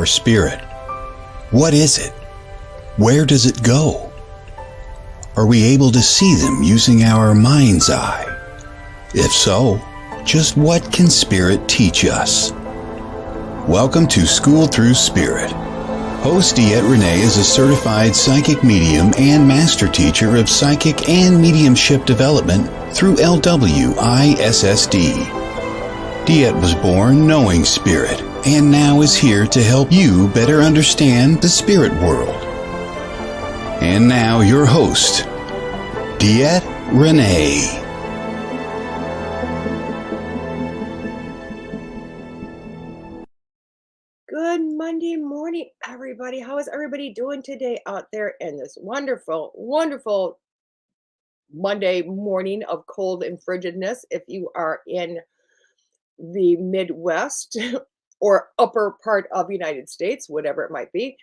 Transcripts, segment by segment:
our spirit? What is it? Where does it go? Are we able to see them using our mind's eye? If so, just what can spirit teach us? Welcome to Schooled Thru Spirit. Host DeEtte Ranae is a certified psychic medium and master teacher of psychic and mediumship development through LWISSD. DeEtte was born knowing spirit and now is here to help you better understand the spirit world. And now your host, DeEtte Ranae. Good Monday morning, everybody. How is everybody doing today out there in this wonderful, wonderful Monday morning of cold and frigidness? If you are in the Midwest or upper part of the United States, whatever it might be,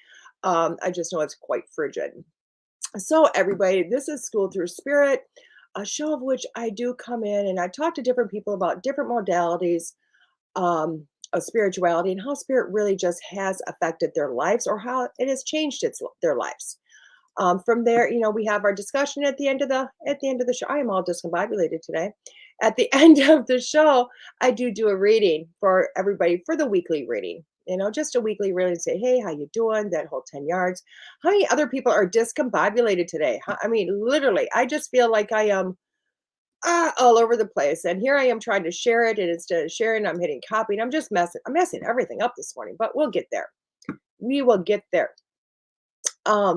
I just know it's quite frigid. So everybody, this is Schooled Thru Spirit, a show of which I do come in and I talk to different people about different modalities of spirituality and how spirit really just has affected their lives or how it has changed their lives. From there, we have our discussion at the end of the show. I am all discombobulated today. At the end of the show, I do a reading for everybody for the weekly reading. Just a weekly reading. Say, hey, how you doing? That whole 10 yards. How many other people are discombobulated today? I mean, literally, I just feel like I am all over the place. And here I am trying to share it. And instead of sharing, I'm hitting copy. And I'm messing everything up this morning, but we'll get there. We will get there. I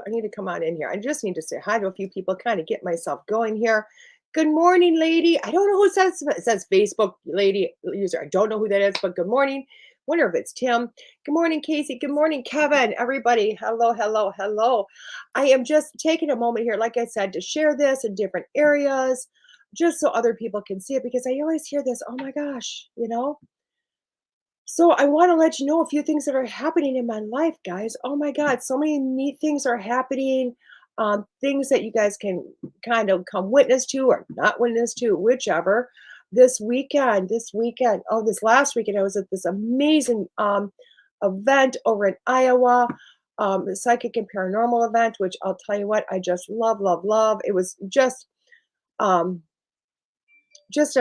need to come on in here. I just need to say hi to a few people, kind of get myself going here. Good morning, lady. I don't know who it says Facebook lady user. I don't know who that is, but good morning. Wonder if it's Tim. Good morning, Casey. Good morning, Kevin. Everybody. Hello, hello, hello. I am just taking a moment here, like I said, to share this in different areas, just so other people can see it, because I always hear this, oh my gosh, So I want to let you know a few things that are happening in my life, guys. Oh my God, so many neat things are happening. Things that you guys can kind of come witness to or not witness to, whichever. This last weekend, I was at this amazing event over in Iowa, the Psychic and Paranormal event, which I'll tell you what, I just love, love, love. It was just a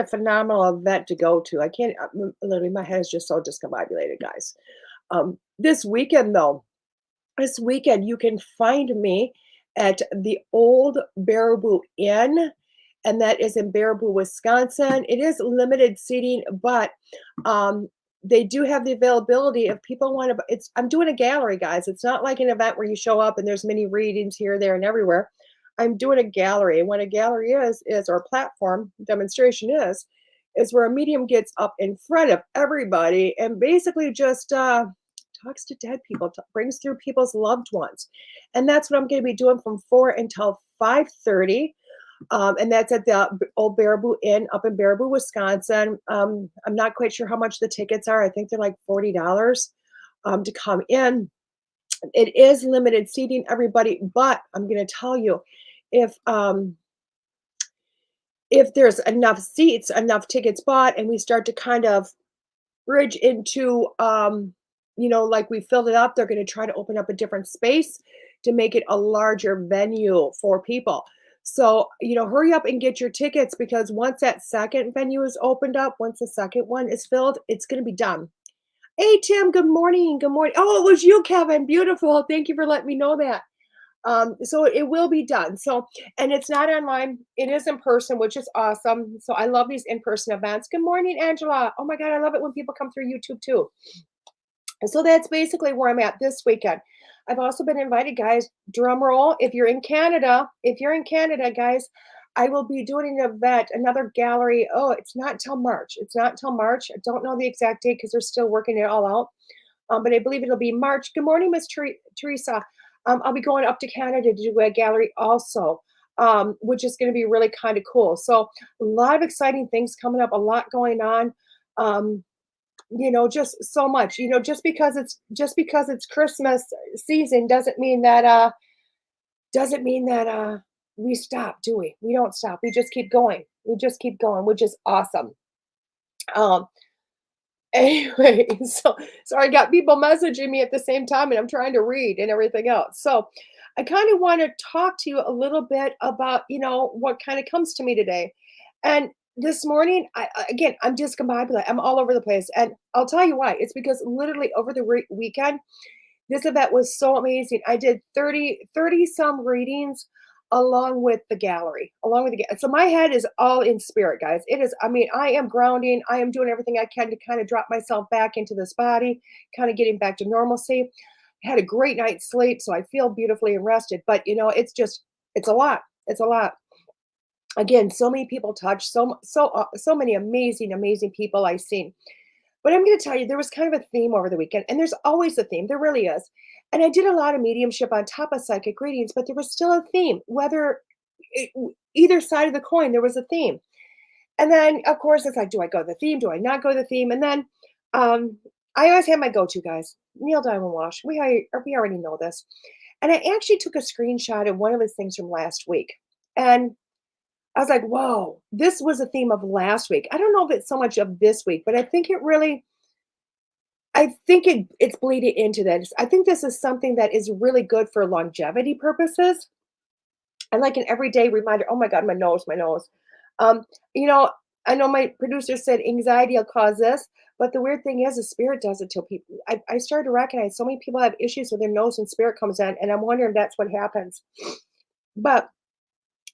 phenomenal event to go to. I can't, literally, my head is just so discombobulated, guys. This weekend, you can find me at the old Baraboo Inn, and that is in Baraboo, Wisconsin. It is limited seating, but they do have the availability if people want to. I'm doing a gallery, guys. It's not like an event where you show up and there's many readings here, there, and everywhere. I'm doing a gallery, and what a gallery is or platform demonstration is where a medium gets up in front of everybody and basically just talks to dead people, brings through people's loved ones. And that's what I'm going to be doing from 4 until 5:30. And that's at the old Baraboo Inn up in Baraboo, Wisconsin. I'm not quite sure how much the tickets are. I think they're like $40 to come in. It is limited seating, everybody, but I'm going to tell you, if there's enough seats, enough tickets bought, and we start to kind of bridge into, like we filled it up, they're going to try to open up a different space to make it a larger venue for people. So, hurry up and get your tickets, because once that second venue is opened up, once the second one is filled, it's going to be done. Hey, Tim, good morning. Good morning. Oh, it was you, Kevin. Beautiful. Thank you for letting me know that. So it will be done. So, and it's not online. It is in person, which is awesome. So I love these in-person events. Good morning, Angela. Oh my God, I love it when people come through YouTube too. And so that's basically where I'm at this weekend. I've also been invited, guys, drum roll. If you're in Canada, guys, I will be doing an event, another gallery. Oh, it's not till March. I don't know the exact date because they're still working it all out. But I believe it'll be March. Good morning, Miss Teresa. I'll be going up to Canada to do a gallery also, which is going to be really kind of cool. So a lot of exciting things coming up, a lot going on. Just so much. Just because it's Christmas season doesn't mean that we stop, do we? We don't stop. We just keep going. Which is awesome. Anyway, so I got people messaging me at the same time, and I'm trying to read and everything else. So I kind of want to talk to you a little bit about, what kind of comes to me today. And this morning, again, I'm discombobulated. I'm all over the place, and I'll tell you why. It's because literally over the weekend, this event was so amazing. I did 30 some readings along with the gallery, along with so my head is all in spirit, guys. It is, I mean, I am grounding. I am doing everything I can to kind of drop myself back into this body, kind of getting back to normalcy. Had a great night's sleep, so I feel beautifully rested. But it's a lot. It's a lot. Again, so many people touched, so many amazing people I've seen. But I'm going to tell you, there was kind of a theme over the weekend, and there's always a theme. There really is. And I did a lot of mediumship on top of psychic readings, but there was still a theme. Either side of the coin, there was a theme. And then, of course, it's like, do I go the theme? Do I not go the theme? And then I always have my go-to guys, Neil Diamond Wash. We already know this. And I actually took a screenshot of one of his things from last week. And I was like, whoa, this was a theme of last week. I don't know if it's so much of this week, but I think it's bleeding into this. I think this is something that is really good for longevity purposes. And like an everyday reminder, oh my God, my nose. Um, you know, I know my producer said anxiety will cause this, but the weird thing is the spirit does it to people. I started to recognize so many people have issues with their nose when spirit comes in, and I'm wondering if that's what happens. But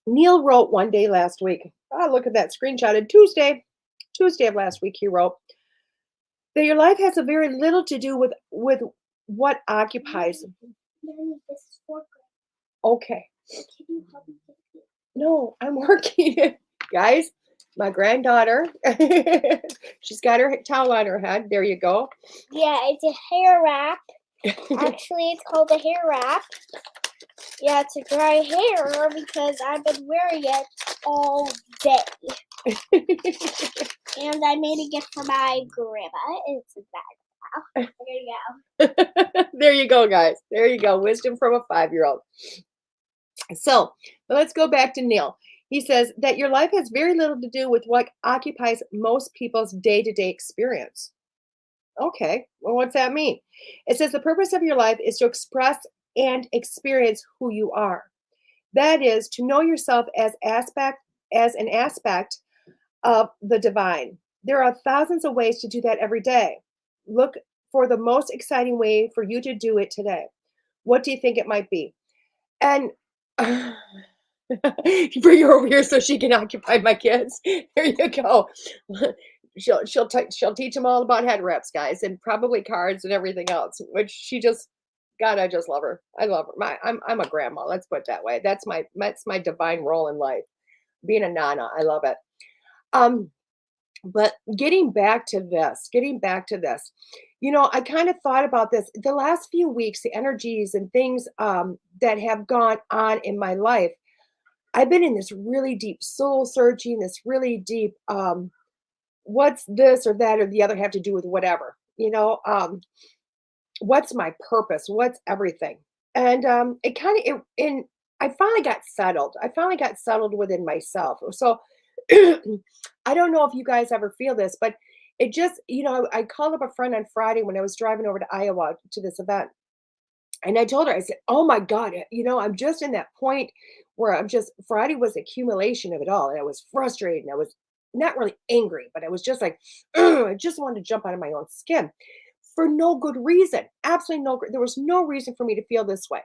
Neil wrote one day last week. Oh, look at that screenshot. And Tuesday of last week, he wrote that your life has a very little to do with what occupies. Mommy, this is for Okay. Can you help me get it? No, I'm working. Guys, my granddaughter, she's got her towel on her head. There you go. Yeah, it's a hair wrap. Actually, it's called a hair wrap. Yeah, it's a dry hair because I've been wearing it all day. And I made a gift for my grandma. It's a bag now. There you go. There you go, guys. There you go. Wisdom from a 5-year-old. So let's go back to Neil. He says that your life has very little to do with what occupies most people's day-to-day experience. Okay, well, what's that mean? It says the purpose of your life is to express and experience who you are. That is to know yourself as an aspect of the divine. There are thousands of ways to do that every day. Look for the most exciting way for you to do it today. What do you think it might be? And bring her over here so she can occupy my kids. There you go. She'll teach them all about head wraps, guys, and probably cards and everything else. Which God, I just love her. I love her. I'm a grandma. Let's put it that way. That's my divine role in life. Being a nana, I love it. But getting back to this, I kind of thought about this the last few weeks, the energies and things that have gone on in my life. I've been in this really deep soul searching, this really deep, what's this or that or the other have to do with whatever, what's my purpose? What's everything? And I finally got settled. I finally got settled within myself. So I don't know if you guys ever feel this, but it just, I called up a friend on Friday when I was driving over to Iowa to this event. And I told her, I said, oh my God, I'm just in that point where Friday was accumulation of it all. And I was frustrated. And I was not really angry, but I was just like, I just wanted to jump out of my own skin for no good reason. Absolutely there was no reason for me to feel this way.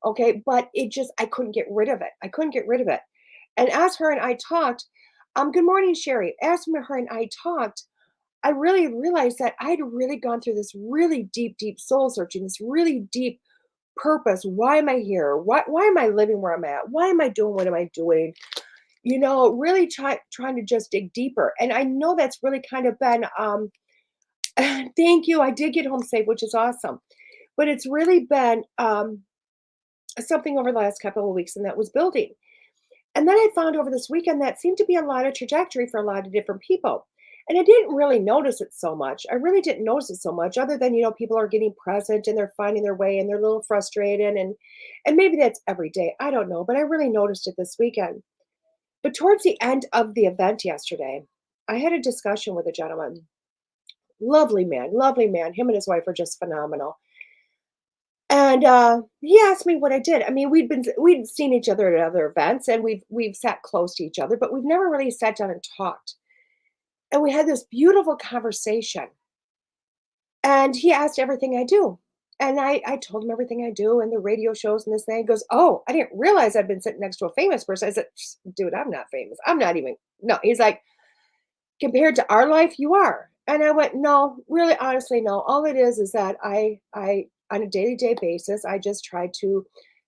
Okay. But I couldn't get rid of it. And as her and I talked, good morning, Sherry. As her and I talked, I really realized that I had really gone through this really deep, deep soul searching, this really deep purpose. Why am I here? Why am I living where I'm at? Why am I doing what am I doing? Really trying to just dig deeper. And I know that's really kind of been, thank you. I did get home safe, which is awesome. But it's really been something over the last couple of weeks, and that was building. And then I found over this weekend that seemed to be a lot of trajectory for a lot of different people. And I didn't really notice it so much. I really didn't notice it so much other than, people are getting present and they're finding their way and they're a little frustrated. And maybe that's every day. I don't know. But I really noticed it this weekend. But towards the end of the event yesterday, I had a discussion with a gentleman. Lovely man, lovely man. Him and his wife are just phenomenal. And he asked me what I did. I mean, we'd seen each other at other events, and we've sat close to each other, but we've never really sat down and talked. And we had this beautiful conversation. And he asked everything I do. And I told him everything I do and the radio shows and this thing. He goes, "Oh, I didn't realize I'd been sitting next to a famous person." I said, "Dude, I'm not famous. I'm not even, no." He's like, "Compared to our life, you are." And I went, "No, really, honestly, no. All it is that I, on a day-to-day basis, I just try to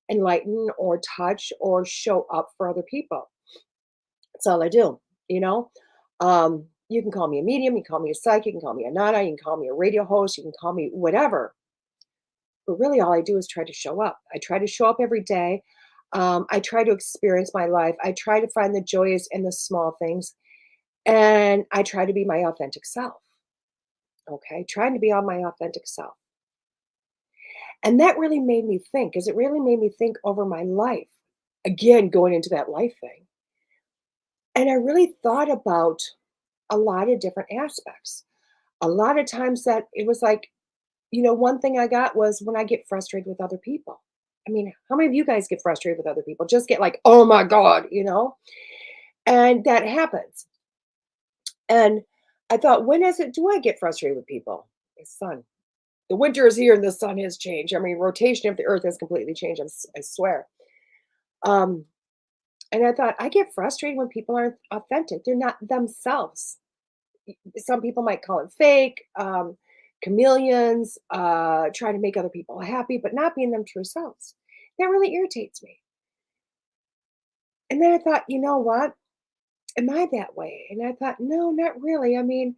enlighten or touch or show up for other people. That's all I do, you know? You can call me a medium, you can call me a psychic, you can call me a nana, you can call me a radio host, you can call me whatever. But really, all I do is try to show up. I try to show up every day. I try to experience my life. I try to find the joys in the small things. And I try to be my authentic self. Okay. Trying to be on my authentic self. And that really made me think, because it really made me think over my life. Again, going into that life thing. And I really thought about a lot of different aspects. A lot of times that it was like, one thing I got was when I get frustrated with other people. I mean, how many of you guys get frustrated with other people? Just get like, "Oh my God." And that happens. And I thought, when is it do I get frustrated with people? The sun. The winter is here and the sun has changed. I mean, rotation of the earth has completely changed. I swear. Um, and I thought, I get frustrated when people aren't authentic. They're not themselves. Some people might call it fake, chameleons, trying to make other people happy, but not being them true selves. That really irritates me. And then I thought, you know what? Am I that way? And I thought, no, not really. I mean,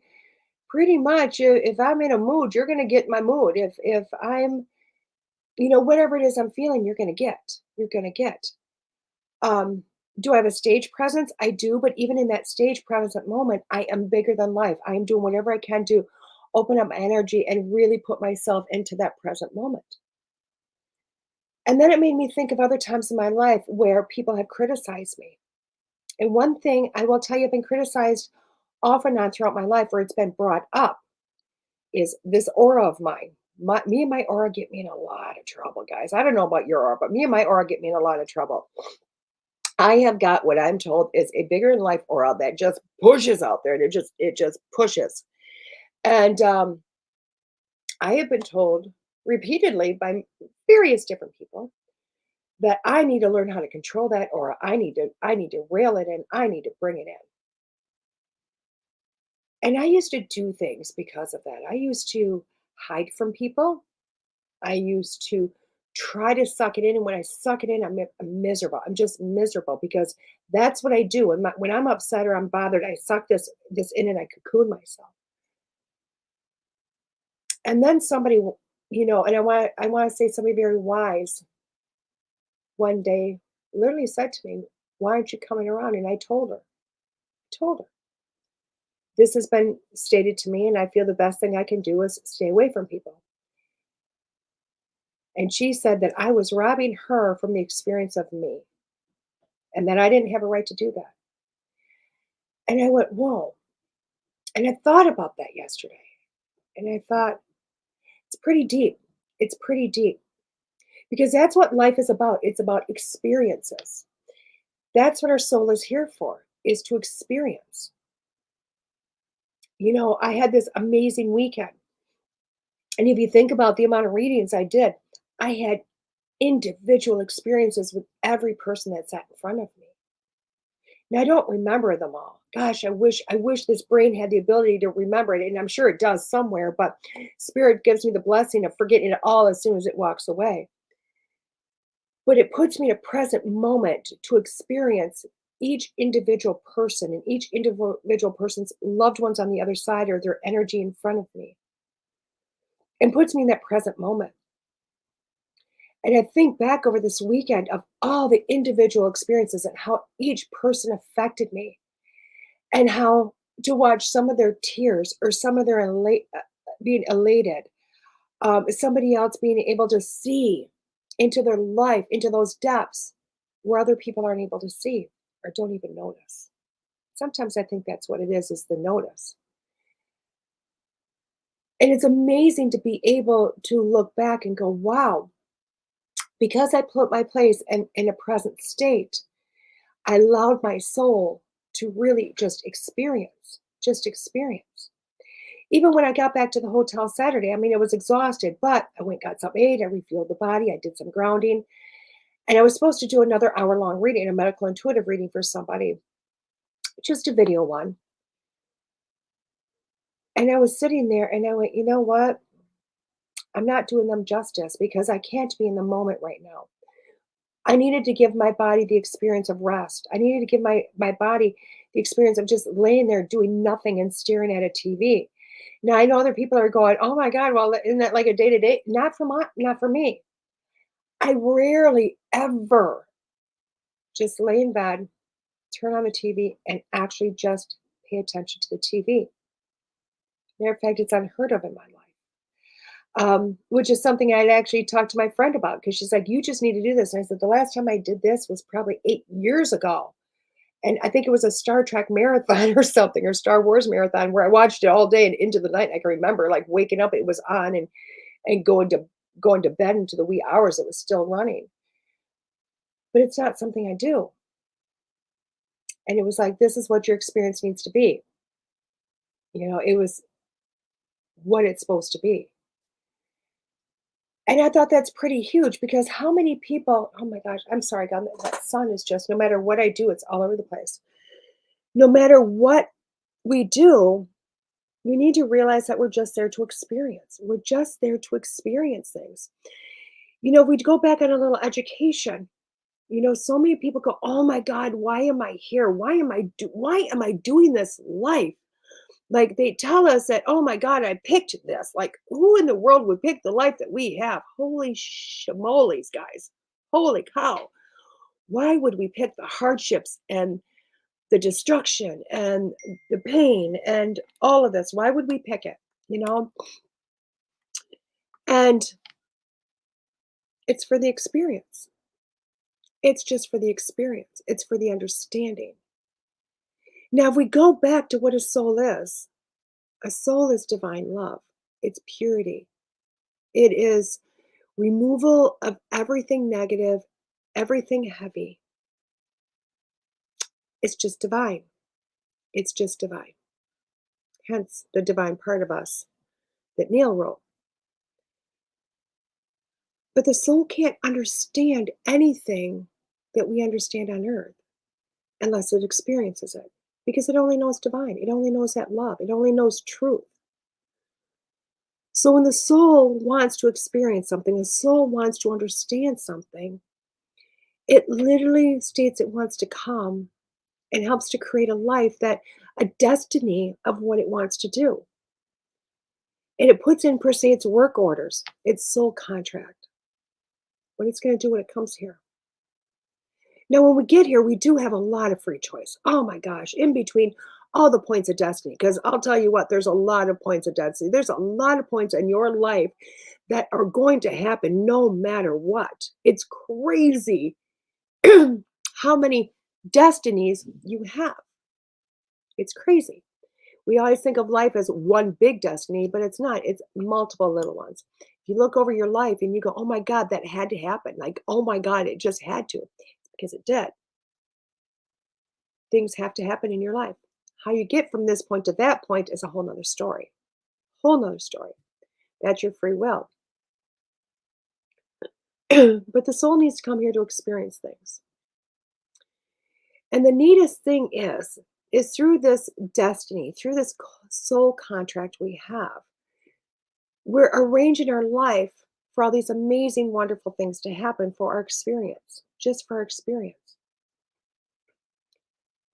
pretty much if I'm in a mood, you're going to get my mood. If I'm, whatever it is I'm feeling, you're going to get. You're going to get. Um, do I have a stage presence? I do, but even in that stage present moment, I am bigger than life. I am doing whatever I can to open up my energy and really put myself into that present moment. And then it made me think of other times in my life where people have criticized me. And one thing I will tell you, I've been criticized off and on throughout my life, where it's been brought up, is this aura of mine. Me and my aura get me in a lot of trouble, guys. I don't know about your aura, but me and my aura get me in a lot of trouble. I have got what I'm told is a bigger than life aura that just pushes out there, and it just pushes. And I have been told repeatedly by various different people that I need to learn how to control that aura. I need to rail it in. I need to bring it in. And I used to do things because of that. I used to hide from people. I used to try to suck it in. And when I suck it in, I'm miserable. I'm just miserable because that's what I do. When I'm upset or I'm bothered, I suck this in and I cocoon myself. And then somebody, and I want to say somebody very wise one day literally said to me, "Why aren't you coming around?" And I told her, "This has been stated to me, and I feel the best thing I can do is stay away from people." And she said that I was robbing her from the experience of me, and that I didn't have a right to do that. And I went, whoa. And I thought about that yesterday. And I thought, it's pretty deep. It's pretty deep. Because that's what life is about. It's about experiences. That's what our soul is here for, is to experience. I had this amazing weekend. And if you think about the amount of readings I did, I had individual experiences with every person that sat in front of me. Now, I don't remember them all. Gosh, I wish this brain had the ability to remember it, and I'm sure it does somewhere, but spirit gives me the blessing of forgetting it all as soon as it walks away. But it puts me in a present moment to experience each individual person and each individual person's loved ones on the other side, or their energy in front of me, and puts me in that present moment. And I think back over this weekend of all the individual experiences and how each person affected me, and how to watch some of their tears or some of their being elated, somebody else being able to see into their life, into those depths where other people aren't able to see or don't even notice. Sometimes I think that's what it is the notice. And it's amazing to be able to look back and go, wow, because I put my place in a present state, I allowed my soul to really just experience, just experience. Even when I got back to the hotel Saturday, I mean, I was exhausted, but I went, got some aid, I refueled the body, I did some grounding, and I was supposed to do another hour-long reading, a medical intuitive reading for somebody, just a video one. And I was sitting there and I went, you know what? I'm not doing them justice because I can't be in the moment right now. I needed to give my body the experience of rest. I needed to give my body the experience of just laying there doing nothing and staring at a TV. Now I know other people are going, "Oh my God, well, isn't that like a day to day?" Not for me. I rarely ever just lay in bed, turn on the TV, and actually just pay attention to the TV. Matter of fact, it's unheard of in my life. Which is something I'd actually talked to my friend about because she's like, "You just need to do this." And I said, "The last time I did this was probably 8 years ago." And I think it was a Star Trek marathon or something, or Star Wars marathon, where I watched it all day and into the night. I can remember like waking up, it was on, and going to bed into the wee hours, it was still running. But it's not something I do. And it was like, this is what your experience needs to be. It was what it's supposed to be. And I thought that's pretty huge because how many people, oh my gosh, I'm sorry, God, that sun is just, no matter what I do, it's all over the place. No matter what we do, we need to realize that we're just there to experience. We're just there to experience things. If we go back on a little education, so many people go, "Oh my God, why am I here? Why am I doing this life?" Like they tell us that, "Oh my God, I picked this." Like who in the world would pick the life that we have? Holy shamoles, guys. Holy cow. Why would we pick the hardships and the destruction and the pain and all of this? Why would we pick it? And it's for the experience. It's just for the experience. It's for the understanding. Now, if we go back to what a soul is divine love. It's purity. It is removal of everything negative, everything heavy. It's just divine. It's just divine. Hence the divine part of us that Neil wrote. But the soul can't understand anything that we understand on earth unless it experiences it. Because it only knows divine. It only knows that love. It only knows truth. So when the soul wants to experience something, the soul wants to understand something, it literally states it wants to come and helps to create a destiny of what it wants to do. And it puts in, per se, its work orders, its soul contract, what it's going to do when it comes here. Now, when we get here, we do have a lot of free choice. Oh my gosh, in between all the points of destiny, because I'll tell you what, there's a lot of points of destiny. There's a lot of points in your life that are going to happen no matter what. It's crazy how many destinies you have. It's crazy. We always think of life as one big destiny, but it's not. It's multiple little ones. If you look over your life and you go, "Oh my God, that had to happen." Like, "Oh my God, it just had to," because it did. Things have to happen in your life. How you get from this point to that point is a whole nother story. Whole nother story. That's your free will. But the soul needs to come here to experience things. And the neatest thing is through this destiny, through this soul contract we have, we're arranging our life for all these amazing, wonderful things to happen for our experience, just for our experience.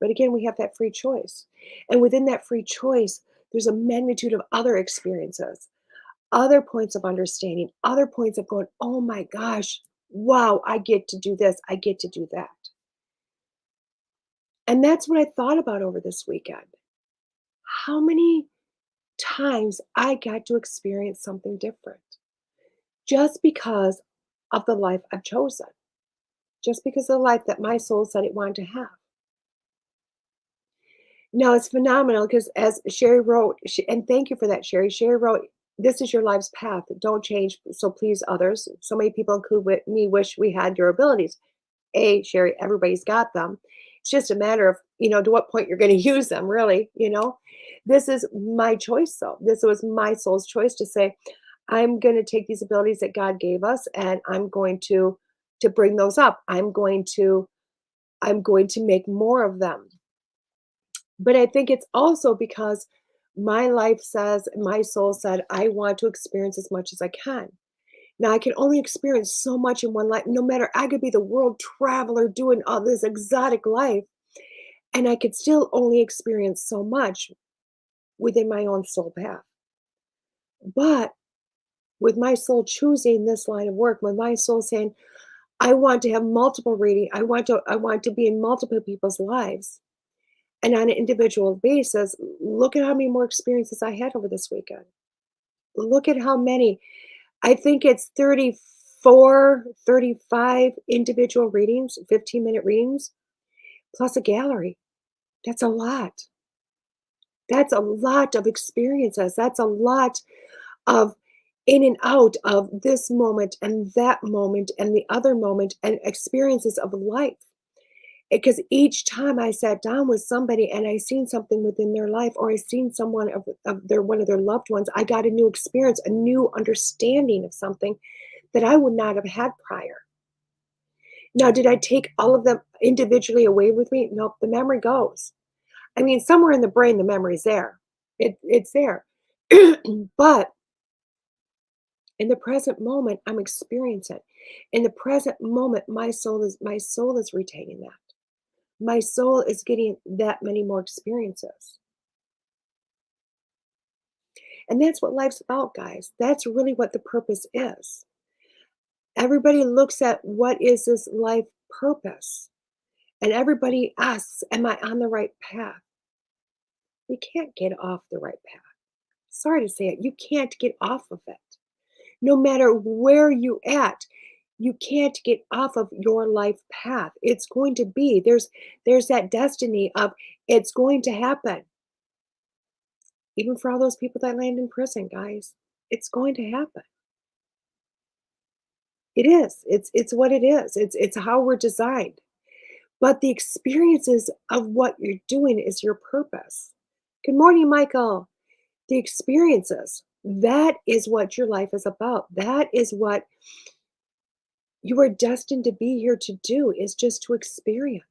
But again, we have that free choice. And within that free choice, there's a magnitude of other experiences, other points of understanding, other points of going, "Oh my gosh, wow, I get to do this, I get to do that." And that's what I thought about over this weekend. How many times I got to experience something different just because of the life I've chosen, just because of the life that my soul said it wanted to have. Now it's phenomenal because as Sherry wrote, and thank you for that, Sherry. Sherry wrote, This is your life's path. Don't change. So please others. So many people, include me, wish we had your abilities. Sherry, everybody's got them. It's just a matter of, to what point you're going to use them, really. This is my choice, though. This was my soul's choice to say, I'm going to take these abilities that God gave us, and I'm going to bring those up. I'm going to make more of them. But I think it's also because my life says, my soul said, I want to experience as much as I can. Now, I can only experience so much in one life, no matter, I could be the world traveler doing all this exotic life, and I could still only experience so much within my own soul path. But with my soul choosing this line of work, with my soul saying, I want to have multiple reading, I want to be in multiple people's lives. And on an individual basis, look at how many more experiences I had over this weekend. Look at how many. I think it's 34, 35 individual readings, 15-minute readings, plus a gallery. That's a lot. That's a lot of experiences. That's a lot of in and out of this moment and that moment and the other moment and experiences of life. Because each time I sat down with somebody and I seen something within their life, or I seen someone of one of their loved ones, I got a new experience, a new understanding of something that I would not have had prior. Now, did I take all of them individually away with me? Nope, the memory goes. I mean, somewhere in the brain, the memory's there. It's there. But in the present moment, I'm experiencing. In the present moment, my soul is retaining that. My soul is getting that many more experiences. And that's what life's about, guys. That's really what the purpose is. Everybody looks at what is this life purpose? And everybody asks, am I on the right path? You can't get off the right path. Sorry to say it, you can't get off of it. No matter where you're at, you can't get off of your life path. It's going to be, there's that destiny of it's going to happen. Even for all those people that land in prison, guys, it's going to happen. It is. It's what it is. It's how we're designed. But the experiences of what you're doing is your purpose. Good morning, Michael. The experiences, that is what your life is about. That is what you are destined to be here to do, is just to experience.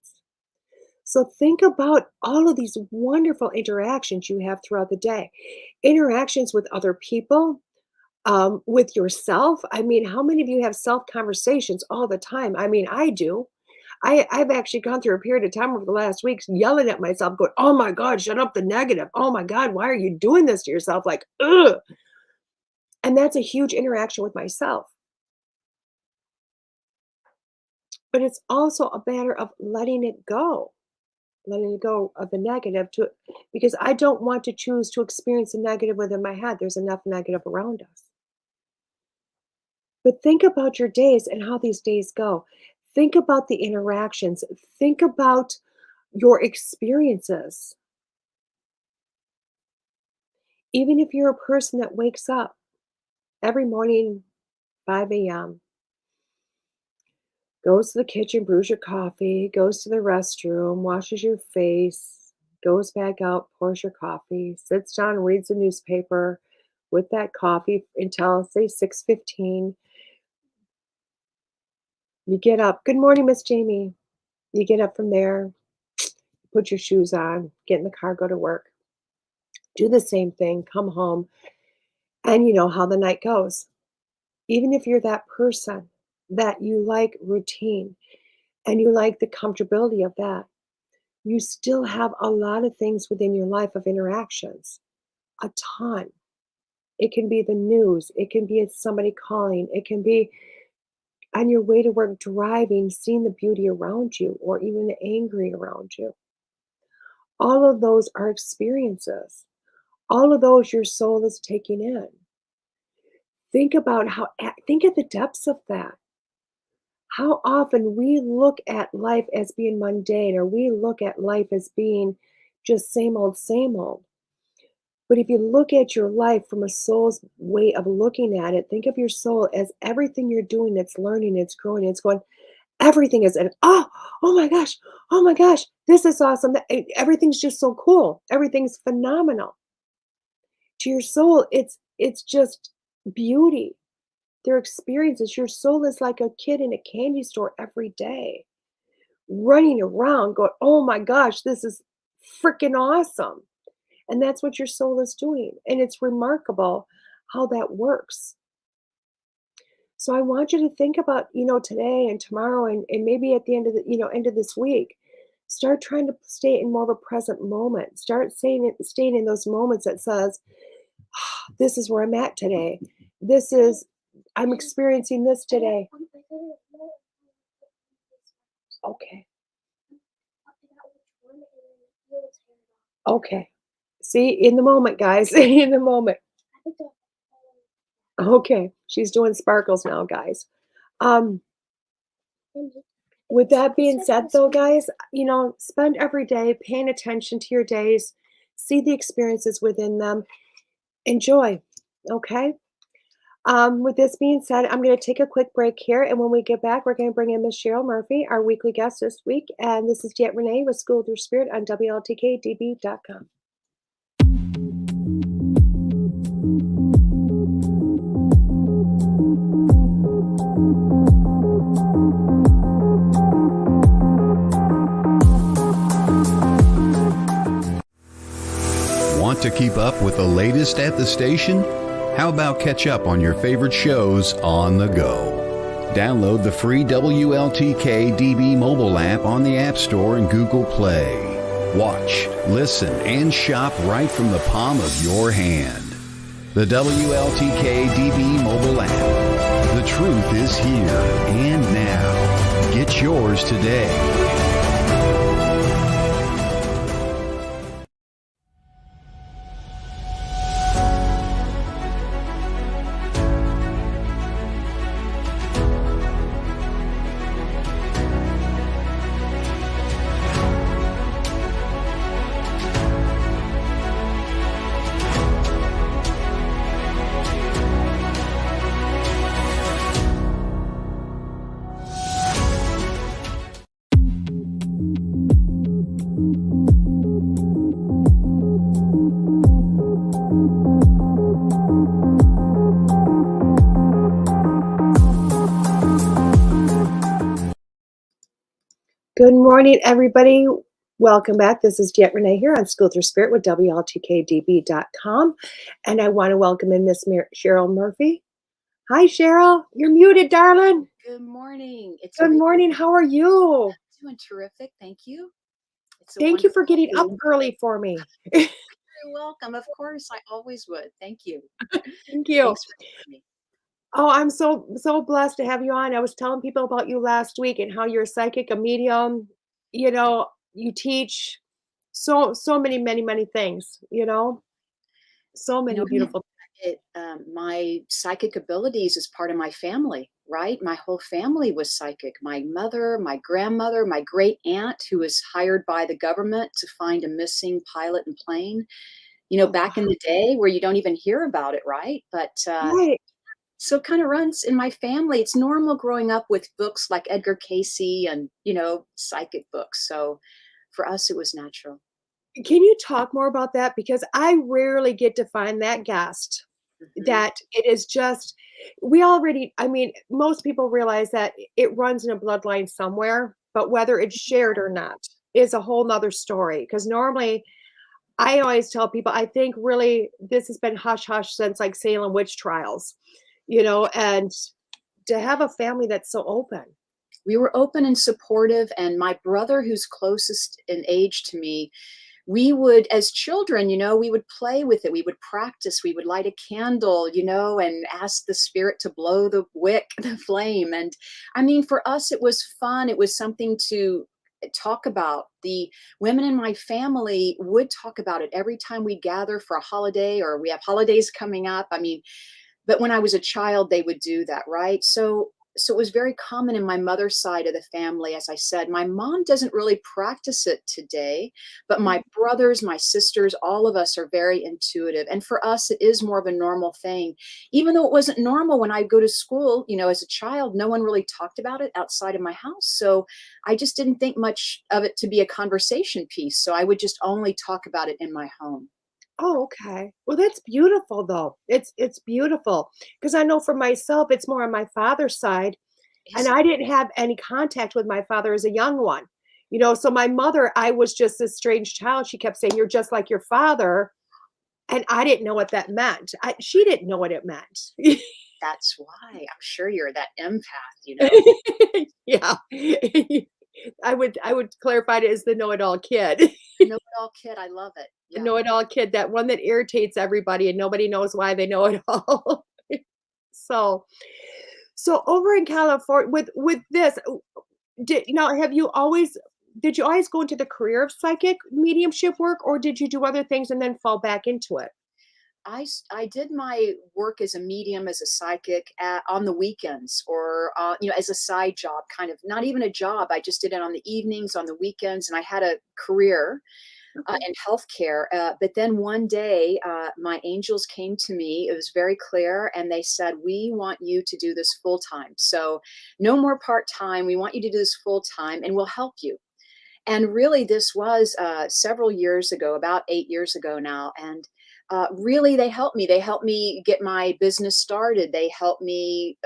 So think about all of these wonderful interactions you have throughout the day. Interactions with other people, with yourself. I mean, how many of you have self-conversations all the time? I mean, I do. I've actually gone through a period of time over the last weeks yelling at myself, going, oh my God, shut up the negative. Oh my God, why are you doing this to yourself? Like, ugh. And that's a huge interaction with myself. But it's also a matter of letting it go of the negative, because I don't want to choose to experience the negative within my head. There's enough negative around us. But think about your days and how these days go. Think about the interactions. Think about your experiences. Even if you're a person that wakes up every morning, 5 a.m., goes to the kitchen, brews your coffee, goes to the restroom, washes your face, goes back out, pours your coffee, sits down, reads the newspaper with that coffee until, say, 6:15. You get up. Good morning, Miss Jamie. You get up from there, put your shoes on, get in the car, go to work. Do the same thing, come home, and you know how the night goes. Even if you're that person that you like routine and you like the comfortability of that, you still have a lot of things within your life of interactions, a ton. It can be the news, it can be somebody calling, it can be on your way to work driving, seeing the beauty around you, or even the angry around you. All of those are experiences. All of those your soul is taking in. Think about think at the depths of that. How often we look at life as being mundane, or we look at life as being just same old, same old. But if you look at your life from a soul's way of looking at it, think of your soul as everything you're doing, it's learning, it's growing, it's going, everything is, and oh my gosh, this is awesome. Everything's just so cool. Everything's phenomenal. To your soul, it's just beauty. Their experiences. Your soul is like a kid in a candy store every day, running around, going, oh my gosh, this is freaking awesome. And that's what your soul is doing. And it's remarkable how that works. So I want you to think about, today and tomorrow and maybe at the end of end of this week, start trying to stay in more of a present moment. Start staying in those moments that says, this is where I'm at today. I'm experiencing this today. Okay. Okay. See, in the moment, guys, in the moment. Okay. She's doing sparkles now, guys. With that being said, though, guys, spend every day paying attention to your days, see the experiences within them, enjoy. Okay. With this being said, I'm going to take a quick break here. And when we get back, we're going to bring in Miss Cheryl Murphy, our weekly guest this week. And this is DeEtte Ranae with Schooled Thru Spirit on WLTK-DB.com. Want to keep up with the latest at the station? How about catch up on your favorite shows on the go? Download the free WLTK-DB mobile app on the App Store and Google Play. Watch, listen, and shop right from the palm of your hand. The WLTK-DB mobile app. The truth is here and now. Get yours today. Good morning, everybody. Welcome back. This is DeEtte Ranae here on Schooled Thru Spirit with WLTK-DB.com. And I want to welcome in Miss Cheryl Murphy. Hi, Cheryl. You're muted, darling. Good morning. Good morning. How are you? Doing terrific. Thank you. Thank you for getting up early for me. You're welcome. Of course, I always would. Thank you. Thank you. Thanks for having me. Oh, I'm so blessed to have you on. I was telling people about you last week and how you're a psychic, a medium. You teach so many things. So many beautiful. My psychic abilities is part of my family, right? My whole family was psychic. My mother, my grandmother, my great aunt, who was hired by the government to find a missing pilot and plane. Back in the day where you don't even hear about it, right? But Right. so it kind of runs in my family. It's normal growing up with books like Edgar Cayce and, psychic books. So for us, it was natural. Can you talk more about that? Because I rarely get to find that guest that it is just, most people realize that it runs in a bloodline somewhere, but whether it's shared or not is a whole nother story. Because normally I always tell people, I think really this has been hush hush since like Salem witch trials, and to have a family that's so open. We were open and supportive. And my brother, who's closest in age to me, we would, as children, we would play with it. We would practice. We would light a candle, and ask the spirit to blow the wick, the flame. And for us, it was fun. It was something to talk about. The women in my family would talk about it every time we gather for a holiday or we have holidays coming up. But when I was a child, they would do that, right? So so it was very common in my mother's side of the family. As I said, my mom doesn't really practice it today, but my brothers, my sisters, all of us are very intuitive. And for us, it is more of a normal thing. Even though it wasn't normal when I go to school, as a child, no one really talked about it outside of my house. So I just didn't think much of it to be a conversation piece. So I would just only talk about it in my home. Oh, okay. Well, that's beautiful though. It's beautiful because I know for myself, it's more on my father's side, and Is I didn't have any contact with my father as a young one. So my mother, I was just this strange child. She kept saying, "You're just like your father," and I didn't know what that meant. She didn't know what it meant. That's why I'm sure you're that empath. Yeah. I would clarify it as the know-it-all kid. Know-it-all kid. I love it. The Yeah. know-it-all kid, that one that irritates everybody and nobody knows why they know it all. So so over in California with this, did you always go into the career of psychic mediumship work, or did you do other things and then fall back into it? I did my work as a medium, as a psychic on the weekends or, as a side job, kind of not even a job. I just did it on the evenings, on the weekends, and I had a career Okay. in healthcare. But then one day, my angels came to me. It was very clear, and they said, "We want you to do this full time. So no more part time. We want you to do this full time, and we'll help you." And really, this was several years ago, about 8 years ago now. And really, they helped me. They helped me get my business started. They helped me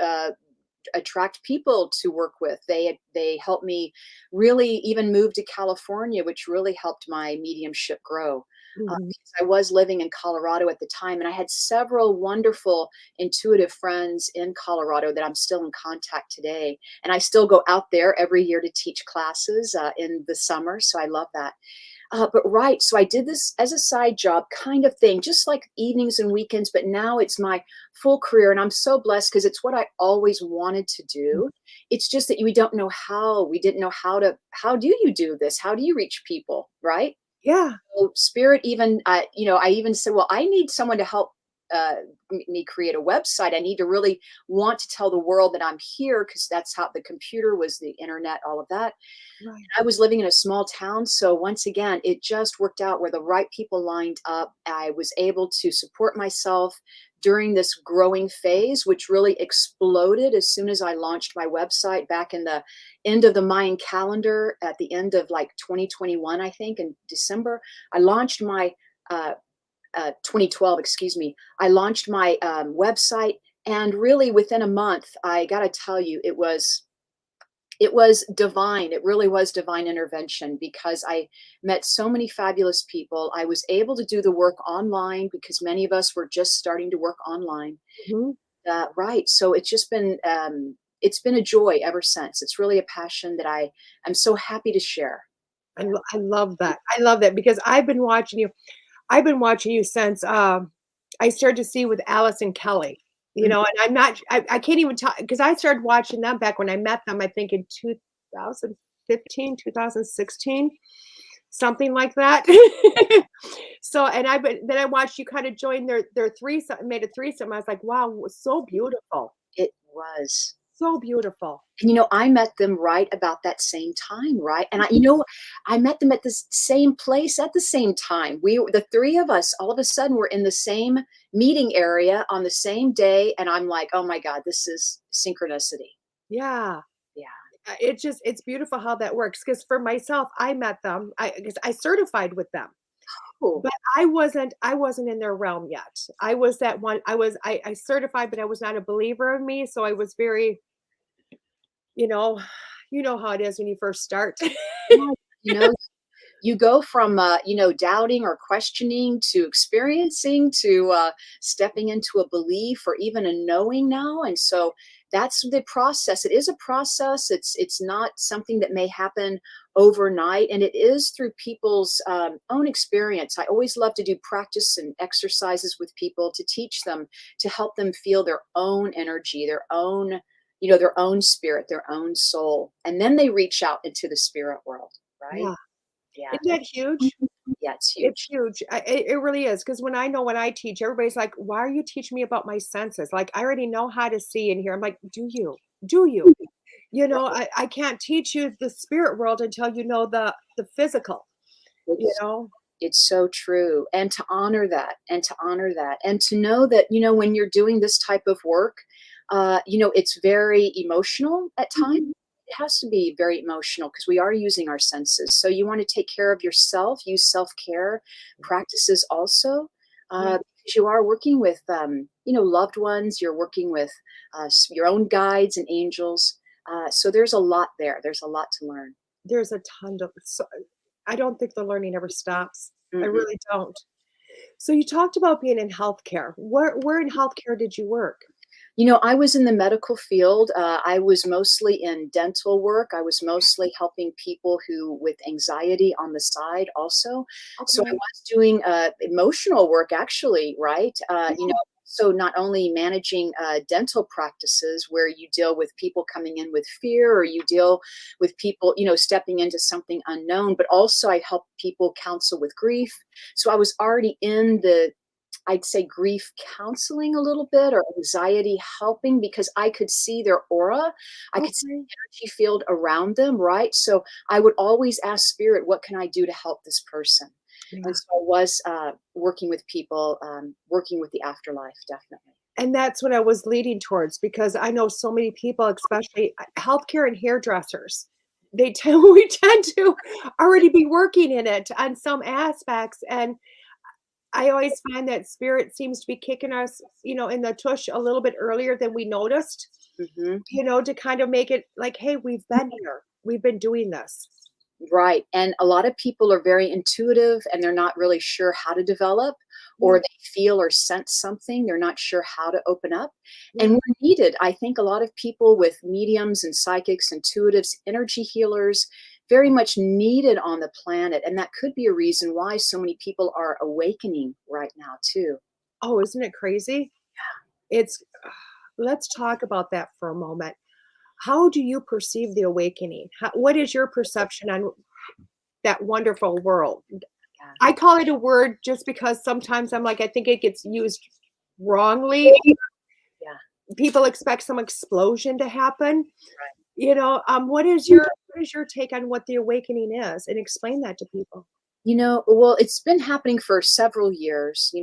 attract people to work with. They helped me really even move to California, which really helped my mediumship grow. Mhm. Because I was living in Colorado at the time, and I had several wonderful intuitive friends in Colorado that I'm still in contact today. And I still go out there every year to teach classes in the summer. So I love that. But right, so I did this as a side job kind of thing, just like evenings and weekends, but now it's my full career. And I'm so blessed because it's what I always wanted to do. It's just that we don't know how. We didn't know how do you do this? How do you reach people? Right. Yeah. So Spirit even, I even said, well, I need someone to help uh, me create a website. I need to really want to tell the world that I'm here because that's how the computer was, the internet, all of that. Right. I was living in a small town. So once again, it just worked out where the right people lined up. I was able to support myself during this growing phase, which really exploded as soon as I launched my website back in the end of the Mayan calendar at the end of like 2021, I think in December. I launched my 2012, excuse me. I launched my website, and really within a month, I got to tell you, it was divine. It really was divine intervention because I met so many fabulous people. I was able to do the work online because many of us were just starting to work online. Mhm. Right. So it's been a joy ever since. It's really a passion that I'm so happy to share. Yeah. I love that. I love that because I've been watching you. I've been watching you since, I started to see with Alice and Kelly, Mhm. and I can't even talk because I started watching them back when I met them, I think in 2015, 2016, something like that. So, and then I watched you kind of join their threesome, made a threesome. I was like, wow, it was so beautiful. It was. So beautiful. And, I met them right about that same time, right? And I met them at the same place at the same time. The three of us, all of a sudden, were in the same meeting area on the same day. And I'm like, oh my God, this is synchronicity. Yeah. Yeah. It's beautiful how that works. Because for myself, I met them, because I certified with them. Cool. But I wasn't in their realm yet. I was that one. I certified, but I was not a believer of me. So I was very, you know, you know how it is when you first start. Yeah, you know, you go from doubting or questioning to experiencing to stepping into a belief or even a knowing now. And so that's the process. It is a process. It's not something that may happen overnight, and it is through people's own experience. I always love to do practice and exercises with people to teach them, to help them feel their own energy, their own spirit, their own soul, and then they reach out into the spirit world, right? Yeah. Yeah. Isn't that huge? Yeah, it's It's huge. huge. It really is. Because when I teach, everybody's like, "Why are you teaching me about my senses? Like, I already know how to see and hear." I'm like, "Do you? do you? You know, I can't teach you the spirit world until you know the physical, you It's know? it's so true. And to honor that, and to honor that, and to know that, when you're doing this type of work, it's very emotional at times. Mhm. It has to be very emotional because we are using our senses. So you want to take care of yourself, use self-care practices also, Yeah. because you are working with, loved ones. You're working with your own guides and angels. So there's a lot there. There's a lot to learn. There's a ton of so I don't think the learning ever stops. I Mm-mm. really don't. So you talked about being in healthcare. Where in healthcare did you work? I was in the medical field. I was mostly in dental work. I was mostly helping people who with anxiety on the side also. So I Okay. was doing emotional work actually, right? Yeah. So not only managing dental practices where you deal with people coming in with fear or you deal with people, stepping into something unknown, but also I help people counsel with grief. So I was already in I'd say grief counseling a little bit or anxiety helping because I could see their aura. I could see Okay. the energy field around them, right? So I would always ask spirit, what can I do to help this person? And Yeah. so I was working with people, working with the afterlife, definitely. And that's what I was leading towards because I know so many people, especially healthcare and hairdressers. They tend we tend to already be working in it on some aspects, and I always find that spirit seems to be kicking us, in the tush a little bit earlier than we noticed, Hmm. to kind of make it like, "Hey, we've been here. We've been doing this." Right. And a lot of people are very intuitive and they're not really sure how to develop, Yeah, or they feel or sense something. They're not sure how to open up. And yeah. we're needed. I think a lot of people with mediums and psychics, intuitives, energy healers, very much needed on the planet. And that could be a reason why so many people are awakening right now, too. Oh, isn't it crazy? It's let's talk about that for a moment. How do you perceive the awakening? What is your perception on that wonderful world? Yeah. I call it a word just because sometimes I'm like, I think it gets used wrongly. Yeah. People expect some explosion to happen. Right. What is your take on what the awakening is? And explain that to people. Well, it's been happening for several years,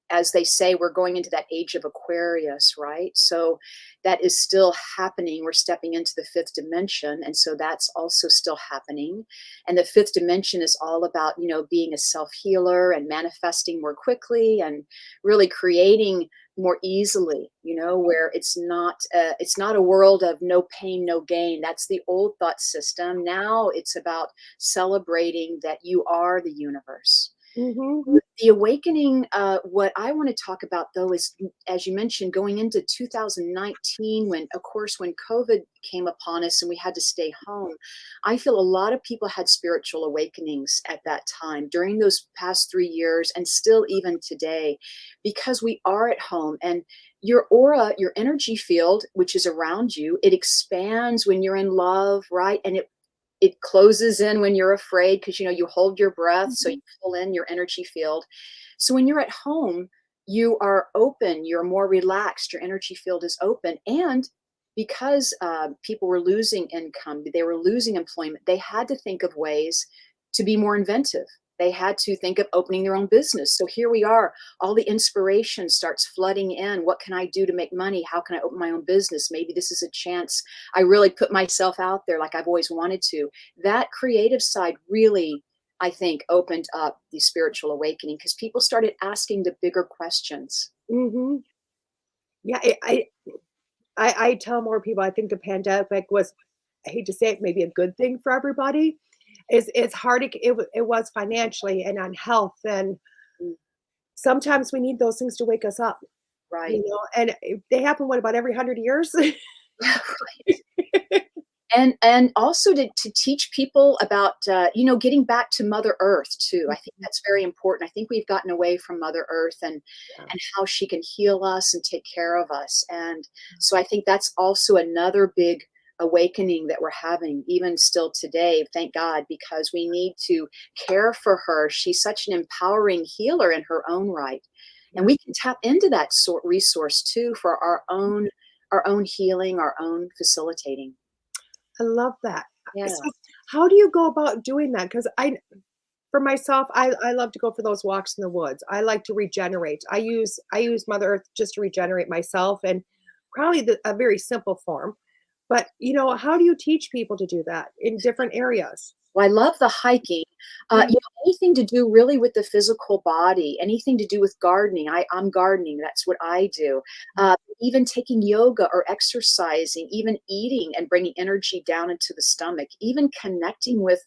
as they say, we're going into that age of Aquarius, right? So that is still happening. We're stepping into the fifth dimension. And so that's also still happening. And the fifth dimension is all about, being a self healer and manifesting more quickly and really creating more easily, where it's not a world of no pain, no gain. That's the old thought system. Now it's about celebrating that you are the universe. Mhm. The awakening, what I want to talk about though is, as you mentioned, going into 2019, when COVID came upon us and we had to stay home, I feel a lot of people had spiritual awakenings at that time during those past 3 years and still even today, because we are at home and your aura, your energy field, which is around you, it expands when you're in love, right? And it closes in when you're afraid because you hold your breath, so you Mhm. pull in your energy field. So when you're at home, you are open, you're more relaxed, your energy field is open. And because people were losing income, they were losing employment, they had to think of ways to be more inventive. They had to think of opening their own business. So here we are, all the inspiration starts flooding in. What can I do to make money? How can I open my own business? Maybe this is a chance. I really put myself out there like I've always wanted to. That creative side really, I think, opened up the spiritual awakening because people started asking the bigger questions. Mhm. Yeah, I tell more people I think the pandemic was, I hate to say it, maybe a good thing for everybody. It's hard it was financially and on health, and Mm. sometimes we need those things to wake us up, Right. and they happen, what, about every 100 years? Right. And also to teach people about getting back to Mother Earth too. I think that's very important. I think we've gotten away from Mother Earth Yeah. and how she can heal us and take care of us. And so I think that's also another big awakening that we're having even still today, thank God, because we need to care for her. She's such an empowering healer in her own right, and Yeah. we can tap into that sort resource too for our own our own healing, our own facilitating. I love that. Yeah. So how do you go about doing that? Because for myself, I love to go for those walks in the woods. I like to regenerate. I use Mother Earth just to regenerate myself, and probably a very simple form. But how do you teach people to do that in different areas? Well, I love the hiking. Anything to do really with the physical body, anything to do with gardening. I'm gardening. That's what I do. Even taking yoga or exercising, even eating and bringing energy down into the stomach, even connecting with,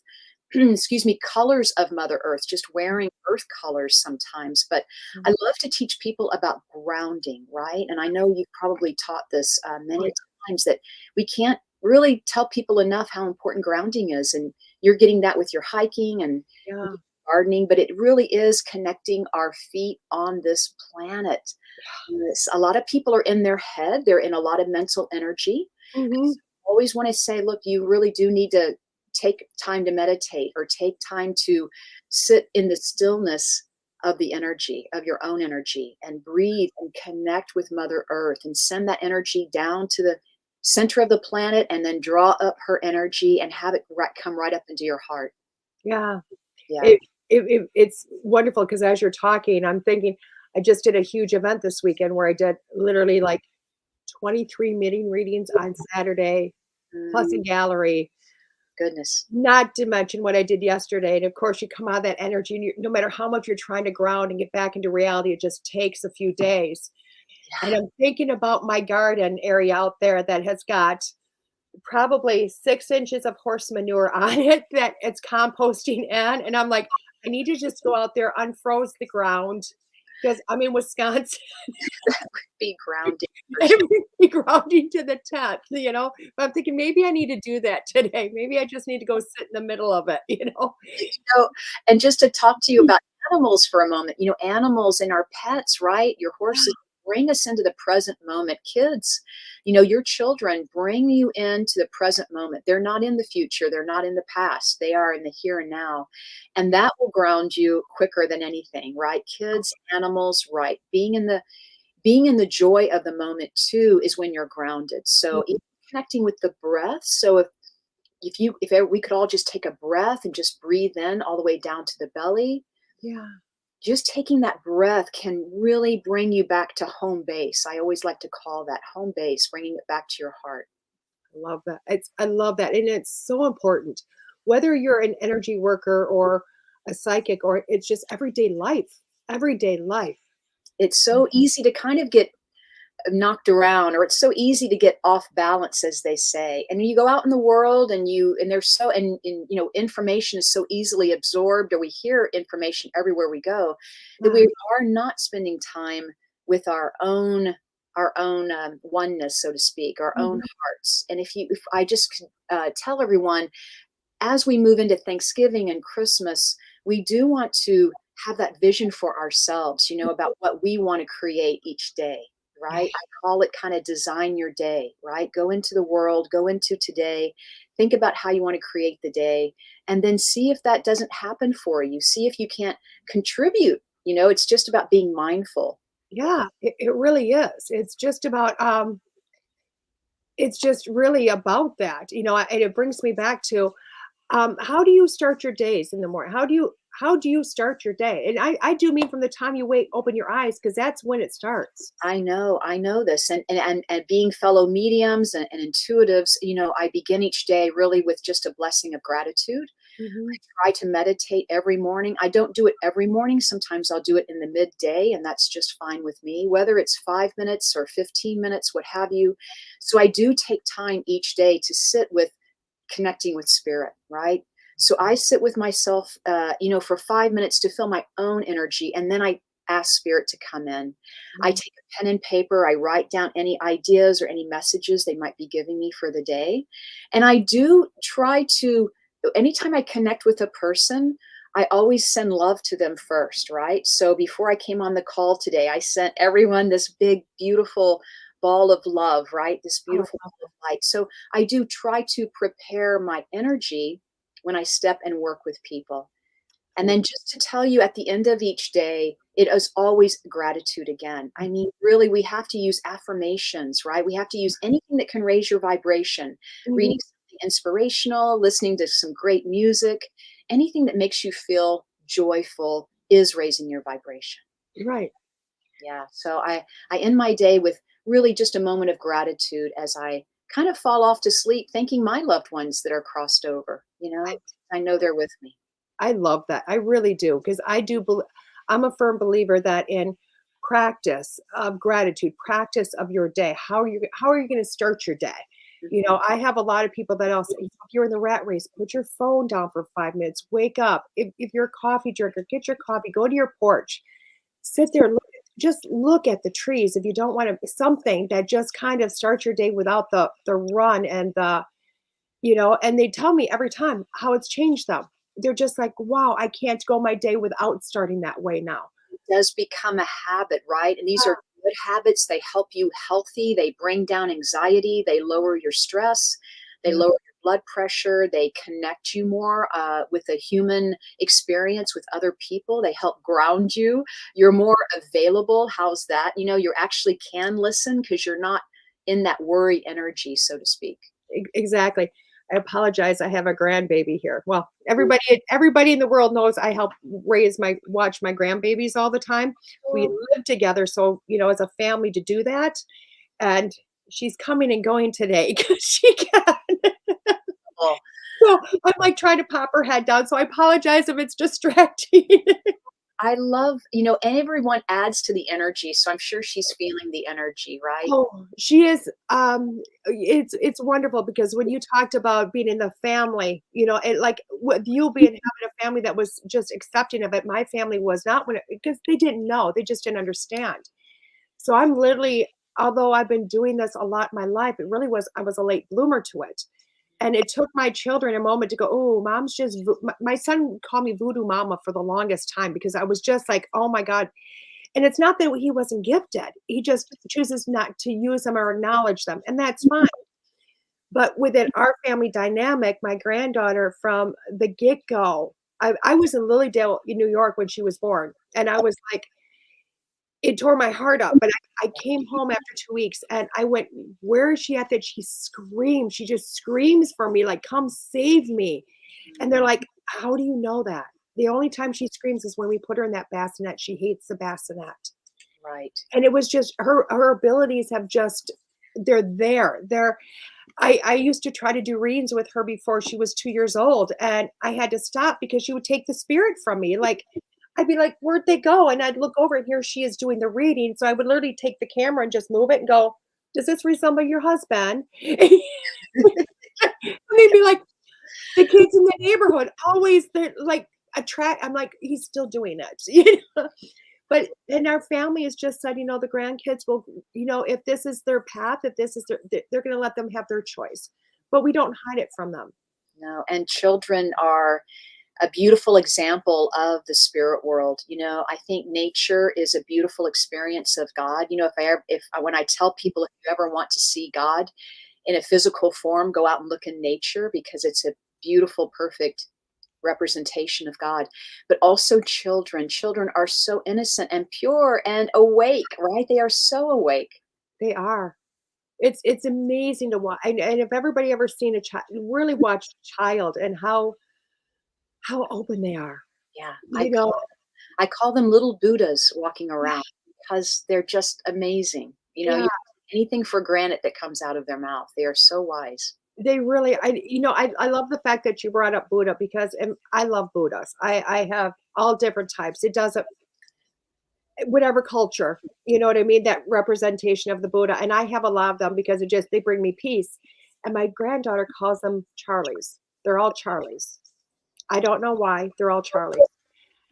excuse me, colors of Mother Earth, just wearing earth colors sometimes. But I love to teach people about grounding, right? And I know you've probably taught this many times, that we can't really tell people enough how important grounding is. And you're getting that with your hiking and Yeah. gardening, but it really is connecting our feet on this planet. A lot of people are in their head. They're in a lot of mental energy. Hmm. Always want to say, look, you really do need to take time to meditate, or take time to sit in the stillness of the energy, of your own energy, and breathe and connect with Mother Earth, and send that energy down to the center of the planet, and then draw up her energy and have it come right up into your heart. Yeah. Yeah. It's wonderful, because as you're talking, I'm thinking I just did a huge event this weekend where I did literally like 23 meeting readings on Saturday, plus a Mm, gallery. goodness. Not to mention what I did yesterday. And of course, you come out of that energy, and no matter how much you're trying to ground and get back into reality, it just takes a few days. And I'm thinking about my garden area out there that has got probably 6 inches of horse manure on it that it's composting in. And I'm like, I need to just go out there, unfroze the ground, because I'm in Wisconsin. Be grounded for And sure. be grounding to the 10th. But I'm thinking maybe I need to do that today. Maybe I just need to go sit in the middle of it. know, and just to talk to you about animals for a moment, animals and our pets, right? Your horses bring us into the present moment. Kids, your children bring you into the present moment. They're not in the future. They're not in the past. They are in the here and now. And that will ground you quicker than anything, right? Kids, animals, right? Being in the joy of the moment too is when you're grounded. So even connecting with the breath. So if we could all just take a breath and just breathe in all the way down to the belly, Yeah. just taking that breath can really bring you back to home base. I always like to call that home base, bringing it back to your heart. I love that. I love that. And it's so important. Whether you're an energy worker or a psychic, or it's just everyday life. Everyday life. It's so easy to kind of get knocked around, or it's so easy to get off balance, as they say. And you go out in the world, and there's information is so easily absorbed, or we hear information everywhere we go, that we are not spending time with our own oneness, so to speak, our own hearts. And if I just tell everyone, as we move into Thanksgiving and Christmas, we do want to have that vision for ourselves, about what we want to create each day. Right? I call it kind of design your day, right? Go into the world, go into today, think about how you want to create the day, and then see if that doesn't happen for you. See if you can't contribute. It's just about being mindful. Yeah, it really is. It's just really about that. And it brings me back to how do you start your days in the morning? How do you start your day? And I do mean from the time you open your eyes, because that's when it starts. I know this, and being fellow mediums and intuitives, I begin each day really with just a blessing of gratitude. Mhm. I try to meditate every morning. I don't do it every morning. Sometimes I'll do it in the midday, and that's just fine with me, whether it's 5 minutes or 15 minutes, what have you. So I do take time each day to sit with connecting with spirit, right? So I sit with myself, for 5 minutes to feel my own energy, and then I ask spirit to come in. I take a pen and paper. I write down any ideas or any messages they might be giving me for the day. And I do try to, anytime I connect with a person, I always send love to them first, right? So before I came on the call today, I sent everyone this big, beautiful ball of love, right? This beautiful ball of light. So I do try to prepare my energy when I step and work with people. And then just to tell you, at the end of each day, it is always gratitude again. I mean, really, we have to use affirmations, right? We have to use anything that can raise your vibration, reading something inspirational, listening to some great music, anything that makes you feel joyful is raising your vibration. Right. Yeah. So I end my day with really just a moment of gratitude as I kind of fall off to sleep, thanking my loved ones that are crossed over. I know they're with me. I love that. I really do, because I'm a firm believer that in practice of gratitude, practice of your day, how are you going to start your day? I have a lot of people that also, if you're in the rat race, put your phone down for 5 minutes, wake up. If you're a coffee drinker, get your coffee, go to your porch, sit there, just look at the trees. If you don't want to, something that just kind of starts your day without the run and and they tell me every time how it's changed them. They're just like, wow, I can't go my day without starting that way now. It does become a habit, right? And these are good habits. They help you healthy. They bring down anxiety. They lower your stress. They lower your blood pressure. They connect you more with a human experience with other people. They help ground you. You're more available. How's that? You actually can listen because you're not in that worry energy, so to speak. Exactly. I apologize. I have a grandbaby here. Well, everybody in the world knows I help watch my grandbabies all the time. We live together. So, as a family to do that. And she's coming and going today because she can. Oh. So I'm like trying to pop her head down. So I apologize if it's distracting. I love, everyone adds to the energy. So I'm sure she's feeling the energy, right? Oh, she is. It's wonderful because when you talked about being in the family, like with you having a family that was just accepting of it, my family was not, because they didn't know, they just didn't understand. So I'm literally, although I've been doing this a lot in my life, I was a late bloomer to it. And it took my children a moment to go, oh, mom's just, my son called me voodoo mama for the longest time because I was just like, oh my God. And it's not that he wasn't gifted. He just chooses not to use them or acknowledge them. And that's fine. But within our family dynamic, my granddaughter from the get-go, I was in Lilydale, in New York when she was born. And I was like, it tore my heart up. But I came home after 2 weeks and I went, where is she at that she screams? She just screams for me, like, come save me. And they're like, how do you know that? The only time she screams is when we put her in that bassinet. She hates the bassinet. Right. And it was just her abilities have just, they're there. I used to try to do readings with her before she was 2 years old. And I had to stop because she would take the spirit from me. Like, I'd be like, where'd they go? And I'd look over and here she is doing the reading. So I would literally take the camera and just move it and go, does this resemble your husband? And they'd be like, the kids in the neighborhood always, they're like, I'm like, he's still doing it. But and our family has just said, the grandkids will, if this is their path, if this is they're going to let them have their choice, but we don't hide it from them. No, and children are a beautiful example of the spirit world. I think nature is a beautiful experience of God. When I tell people, if you ever want to see God in a physical form, go out and look in nature because it's a beautiful, perfect representation of God. But also children are so innocent and pure and awake, right? They are so awake. They are. It's amazing to watch. And if everybody ever seen a child, really watch a child and how open they are. Yeah. I call them little Buddhas walking around because they're just amazing. You don't take anything for granted that comes out of their mouth. They are so wise. They really, I love the fact that you brought up Buddha because I love Buddhas. I have all different types. It doesn't, whatever culture, you know what I mean? That representation of the Buddha. And I have a lot of them because they bring me peace. And my granddaughter calls them Charlies. They're all Charlies. I don't know why. They're all Charlies.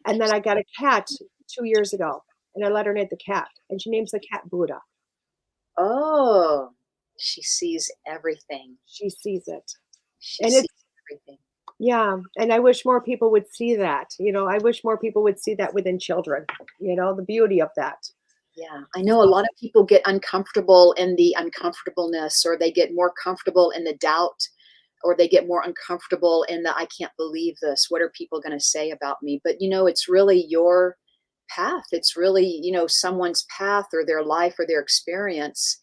And then I got a cat 2 years ago and I let her name the cat and she names the cat Buddha. Oh, she sees everything. She sees it. She sees everything. Yeah. And I wish more people would see that. I wish more people would see that within children, the beauty of that. Yeah. I know a lot of people get uncomfortable in the uncomfortableness, or they get more comfortable in the doubt, or they get more uncomfortable in the, I can't believe this. What are people going to say about me? But, it's really your path. It's really, you know, someone's path or their life or their experience.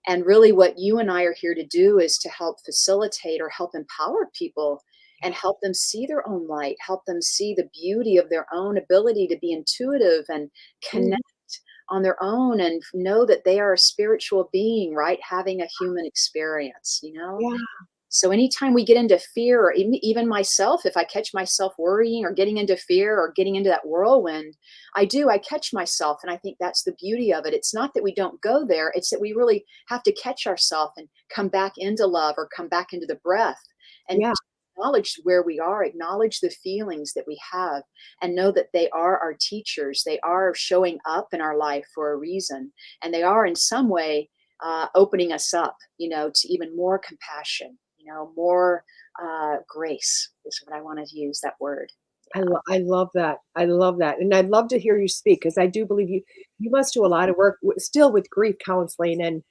And really what you and I are here to do is to help facilitate or help empower people and help them see their own light, help them see the beauty of their own ability to be intuitive and connect on their own and know that they are a spiritual being, right? Having a human experience, you know? Yeah. So anytime we get into fear, or even myself, if I catch myself worrying or getting into fear or getting into that whirlwind, I catch myself. And I think that's the beauty of it. It's not that we don't go there. It's that we really have to catch ourselves and come back into love or come back into the breath and Yeah. acknowledge where we are, acknowledge the feelings that we have, and know that they are our teachers. They are showing up in our life for a reason. And they are in some way opening us up, you know, to even more compassion, you know, more grace is what I wanted to use that word. I love that. I love that. And I'd love to hear you speak because I do believe you must do a lot of work still with grief counseling. And,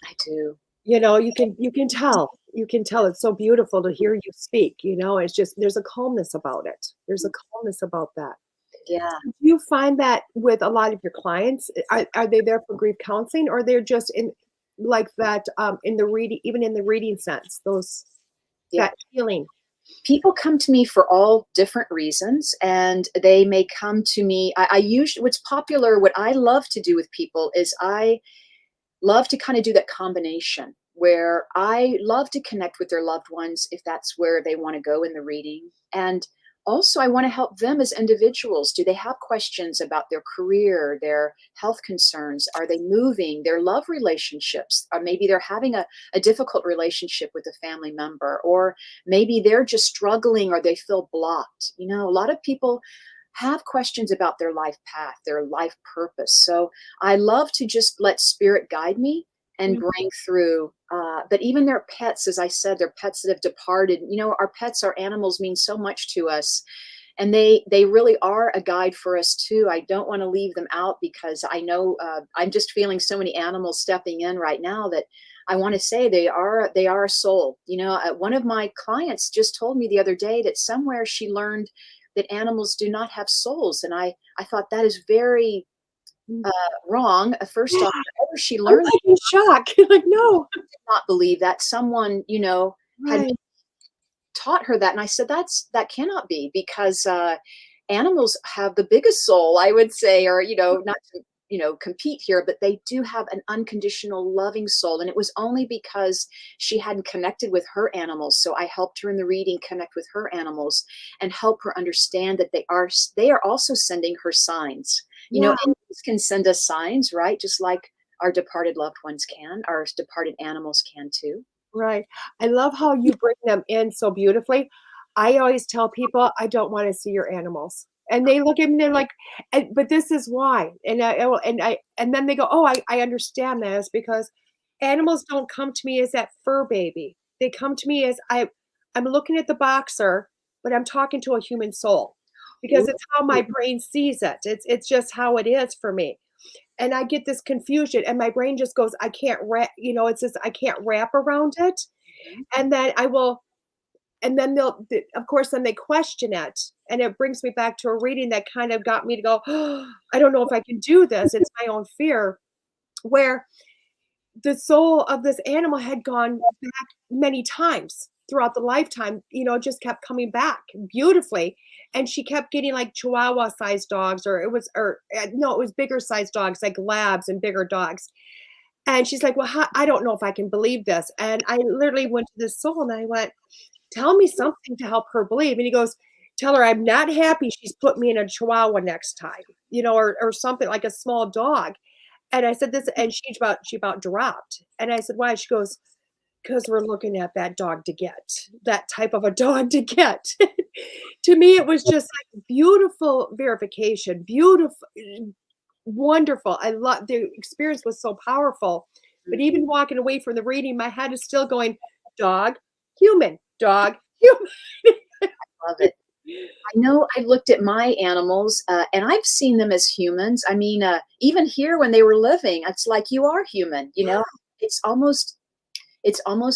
I do. you know, you can tell. You can tell it's so beautiful to hear you speak. You know, it's just there's a calmness about it. There's a calmness about that. Yeah. Do you find that with a lot of your clients? Are they there for grief counseling or they're just in like that in the reading, even in the reading sense, Yeah. that healing? People come to me for all different reasons, and they may come to me. I usually, what's popular, what I love to do with people is I love to kind of do that combination where I love to connect with their loved ones if that's where they want to go in the reading. And also, I want to help them as individuals. Do they have questions about their career, their health concerns? Are they moving, their love relationships? Or maybe they're having a difficult relationship with a family member, or maybe they're just struggling or they feel blocked. You know, a lot of people have questions about their life path, their life purpose. So I love to just let spirit guide me and bring through. But even their pets, as I said, their pets that have departed, you know, our pets, our animals mean so much to us. And they really are a guide for us too. I don't want to leave them out because I know I'm just feeling so many animals stepping in right now that I want to say they are a soul. You know, one of my clients just told me the other day that somewhere she learned that animals do not have souls. And I thought that is very wrong. First off, whenever she I'm learned, like in shock. Like, no. I did not believe that someone, you know, had Right. taught her that. And I said, that cannot be, because animals have the biggest soul, I would say, or, you know, not to, you know, compete here, but they do have an unconditional loving soul. And it was only because she hadn't connected with her animals. So I helped her in the reading connect with her animals and help her understand that they are also sending her signs. You know, animals can send us signs, right? Just like our departed loved ones can, our departed animals can too. Right. I love how you bring them in so beautifully. I always tell people, I don't want to see your animals. And they look at me, they're like, but this is why. And then they go, oh, I understand this because animals don't come to me as that fur baby. They come to me as I'm looking at the boxer, but I'm talking to a human soul because it's how my brain sees it. It's just how it is for me. And I get this confusion and my brain just goes, I can't wrap, you know, it's just, I can't wrap around it. And then and then of course, then they question it. And it brings me back to a reading that kind of got me to go, oh, I don't know if I can do this. It's my own fear, where the soul of this animal had gone back many times throughout the lifetime, you know, just kept coming back beautifully. And she kept getting like Chihuahua sized dogs, or it was bigger sized dogs, like labs and bigger dogs. And she's like, well, I don't know if I can believe this. And I literally went to this soul and I went, tell me something to help her believe. And he goes, tell her I'm not happy she's put me in a Chihuahua next time, you know, or something like a small dog. And I said this, and she about dropped. And I said, why? She goes, because we're looking at that dog to get, that type of a dog to get. To me, it was just like beautiful verification, beautiful, wonderful. I love the experience was so powerful. But even walking away from the reading, my head is still going, dog, human, dog, human. Love it. I know I've looked at my animals and I've seen them as humans. I mean, even here when they were living, it's like you are human, you know, it's almost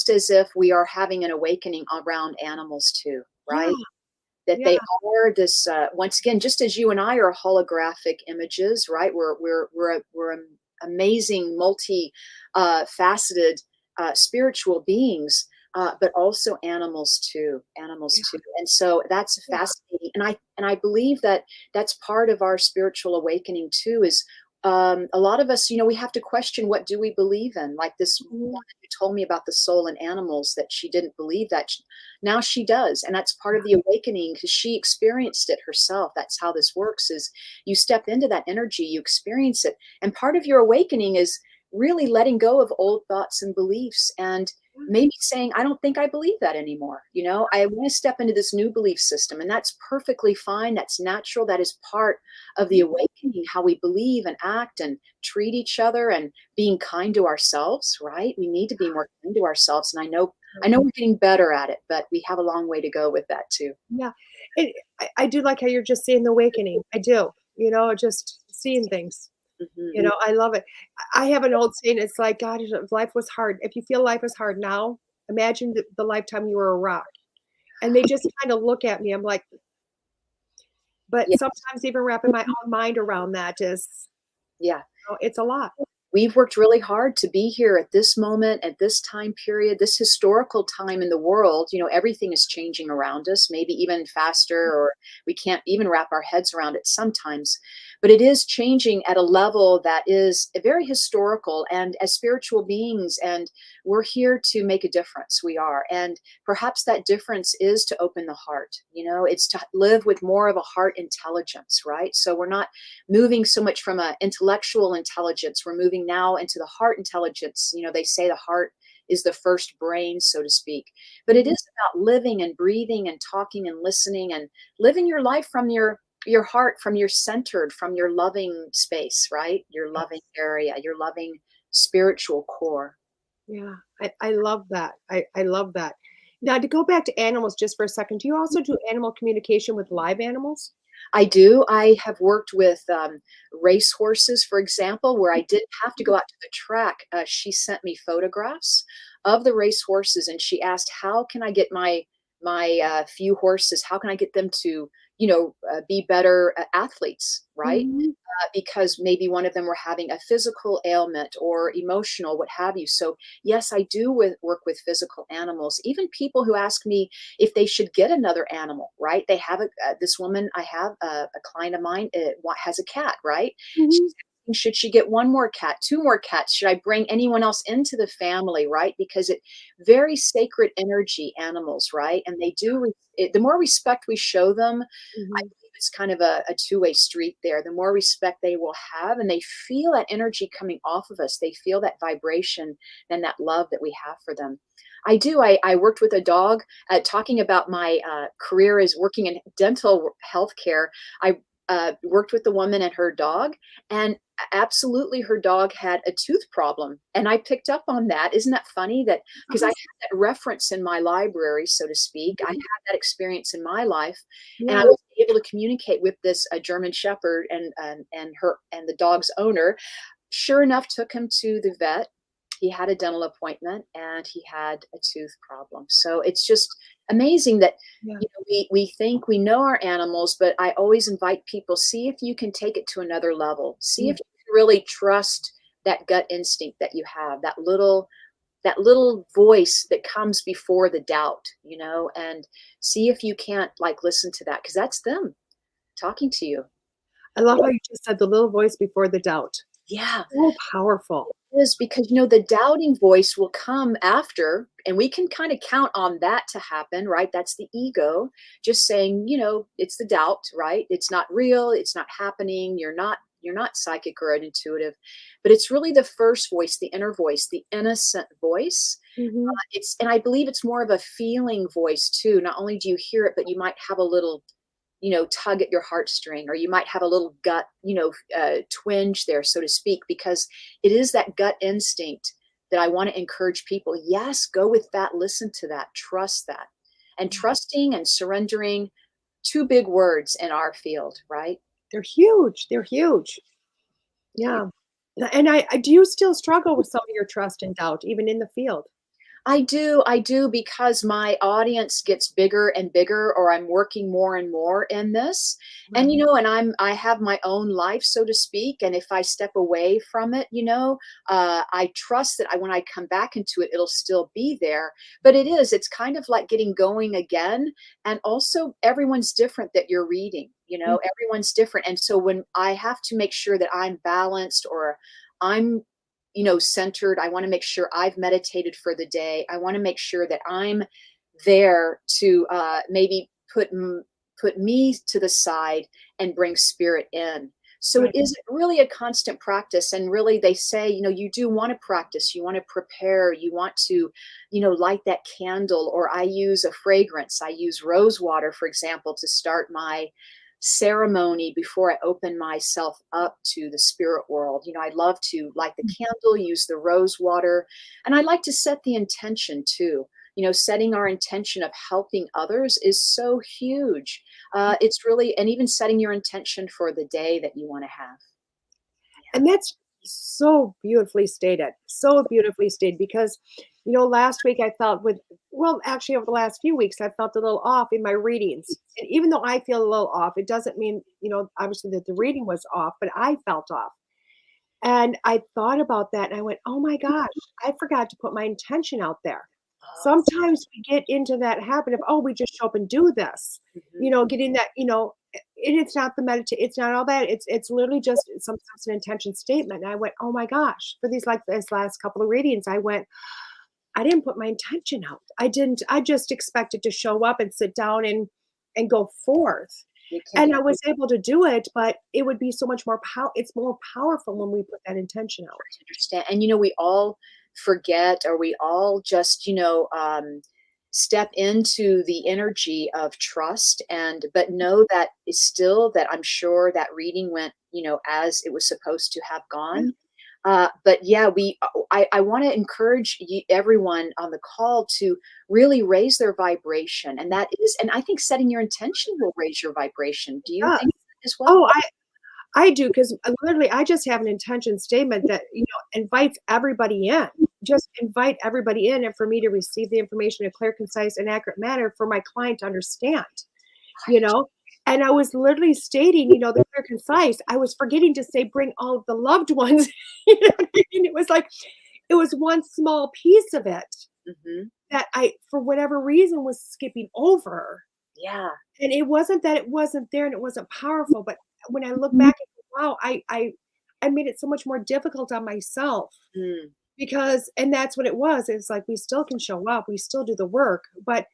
as if we are having an awakening around animals too, right? that Yeah. they are this, once again, just as you and I are holographic images, right? We're amazing, multi faceted spiritual beings, but also animals too. And so that's Yeah. fascinating. And I believe that that's part of our spiritual awakening too, is a lot of us, we have to question, what do we believe in? Like this Mhm. woman who told me about the soul in animals, that she didn't believe that. Now she does. And that's part of the awakening, because she experienced it herself. That's how this works, is you step into that energy, you experience it. And part of your awakening is really letting go of old thoughts and beliefs, and maybe saying, I don't think I believe that anymore. I want to step into this new belief system. And that's perfectly fine. That's natural. That is part of the awakening, how we believe and act and treat each other, and being kind to ourselves, right? We need to be more kind to ourselves. And I know we're getting better at it, but we have a long way to go with that too. Yeah. I do like how you're just seeing the awakening. I do, just seeing things. Mhm. I love it. I have an old saying, it's like, God, if life was hard, if you feel life is hard now, imagine the lifetime you were a rock. And they just kind of look at me. I'm like, but Yeah. sometimes even wrapping my own mind around that is, Yeah. it's a lot. We've worked really hard to be here at this moment, at this time period, this historical time in the world. Everything is changing around us, maybe even faster, or we can't even wrap our heads around it sometimes. But it is changing at a level that is very historical, and as spiritual beings, and we're here to make a difference. We are. And perhaps that difference is to open the heart. It's to live with more of a heart intelligence, right? So we're not moving so much from an intellectual intelligence. We're moving now into the heart intelligence. They say the heart is the first brain, so to speak. But it is about living and breathing and talking and listening, and living your life from your heart, from your centered, from your loving space, right? Your loving area, your loving spiritual core. Yeah. I love that. I love that. Now, to go back to animals just for a second, do you also do animal communication with live animals? I do. I have worked with race horses, for example, where I didn't have to go out to the track. She sent me photographs of the race horses, and she asked, "How can I get my few horses? How can I get them to, be better athletes?" Right? Mhm. Because maybe one of them were having a physical ailment or emotional, what have you. So yes, I do work with physical animals. Even people who ask me if they should get another animal, right? They have this woman, I have a client of mine, has a cat, right? She's Mhm. asking, should she get one more cat, two more cats? Should I bring anyone else into the family, right? Because very sacred energy animals, right? And they do, the more respect we show them, I Mhm. believe it's kind of a two-way street there. The more respect they will have, and they feel that energy coming off of us, they feel that vibration and that love that we have for them. I do. I worked with a dog, talking about my career as working in dental healthcare. I worked with the woman and her dog, and absolutely her dog had a tooth problem. And I picked up on that. Isn't that funny? That because I had that reference in my library, so to speak. I had that experience in my life, and I Yeah. was able to communicate with this German Shepherd, and the dog's owner. Sure enough, took him to the vet. He had a dental appointment, and he had a tooth problem. So it's just amazing that Yeah. we think we know our animals, but I always invite people, see if you can take it to another level. See if Mm. you can really trust that gut instinct that you have, that little voice that comes before the doubt, and see if you can't listen to that, because that's them talking to you. I love how you just said the little voice before the doubt. Yeah. So powerful. Is because the doubting voice will come after, and we can kind of count on that to happen, right? That's the ego just saying, it's the doubt, right? It's not real, it's not happening, you're not psychic or intuitive. But it's really the first voice, the inner voice, the innocent voice. Mhm. And I believe it's more of a feeling voice too. Not only do you hear it, but you might have a little tug at your heartstring, or you might have a little gut, twinge there, so to speak, because it is that gut instinct that I want to encourage people. Yes, go with that, listen to that, trust that. And trusting and surrendering, two big words in our field, right? They're huge. They're huge. Yeah. And I do you still struggle with some of your trust and doubt even in the field? I do, because my audience gets bigger and bigger, or I'm working more and more in this. And, Right. and I have my own life, so to speak. And if I step away from it, I trust that when I come back into it, it'll still be there. But it's kind of like getting going again. And also everyone's different that you're reading, Mm. everyone's different. And so when I have to make sure that I'm balanced, or I'm centered. I want to make sure I've meditated for the day. I want to make sure that I'm there to maybe put me to the side and bring spirit in. So it Right. is really a constant practice. And really, they say, you do want to practice, you want to prepare, you want to, light that candle. Or I use a fragrance. I use rose water, for example, to start my ceremony before I open myself up to the spirit world. I love to light the candle, use the rose water, and I like to set the intention too. Setting our intention of helping others is so huge. It's really, and even setting your intention for the day that you want to have. And that's so beautifully stated. So beautifully stated because, last week I felt actually over the last few weeks, I felt a little off in my readings. And even though I feel a little off, it doesn't mean, obviously that the reading was off, but I felt off. And I thought about that and I went, oh my gosh, I forgot to put my intention out there. Sometimes we get into that habit of, oh, we just show up and do this, Mhm. getting that, and it's not it's not all that. It's literally just sometimes an intention statement. And I went, oh my gosh, for this last couple of readings, I went, I didn't put my intention out. I just expected to show up and sit down and go forth. You can And I was able to do it, but it would be so much more it's more powerful when we put that intention out. understand. And we all forget, or we all just step into the energy of trust, but know that it's still, that I'm sure that reading went as it was supposed to have Yeah. gone. But yeah, I want to encourage everyone on the call to really raise their vibration, and I think setting your intention will raise your vibration. Do you Yeah. think that as well? Oh, I do, 'cause, literally, I just have an intention statement that, invites everybody in. Just invite everybody in, and for me to receive the information in a clear, concise, and accurate manner for my client to understand, you Right. know? And I was literally stating, the clear, concise. I was forgetting to say, "Bring all of the loved ones." You know what I mean? It was like it was one small piece of it Hmm. that I, for whatever reason, was skipping over. Yeah. And it wasn't that it wasn't there and it wasn't powerful, but when I look back and go, wow, I made it so much more difficult on myself Mm. because and that's what it was. It's like we still can show up, we still do the work, but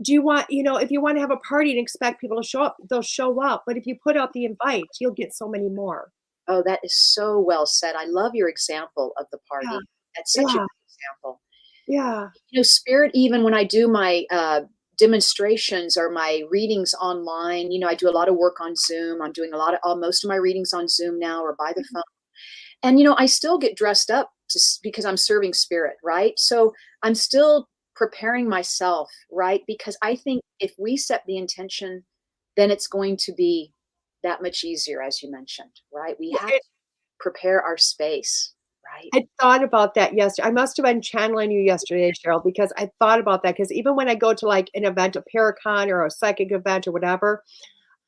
do you want, if you want to have a party and expect people to show up, they'll show up. But if you put out the invite, you'll get so many more. Oh, that is so well said. I love your example of the Yeah, party. That's such a yeah, good example. yeah. Spirit, even when I do my demonstrations or my readings online, I do a lot of work on Zoom. I'm doing most of my readings on Zoom now, or by the phone. And, I still get dressed up because I'm serving spirit, right? So I'm still preparing myself, right? Because I think if we set the intention, then it's going to be that much easier, as you mentioned, right? We have to prepare our space, right? I thought about that yesterday. I must have been channeling you yesterday, Cheryl, because I thought about that. Because even when I go to like an event, a Paracon or a psychic event or whatever,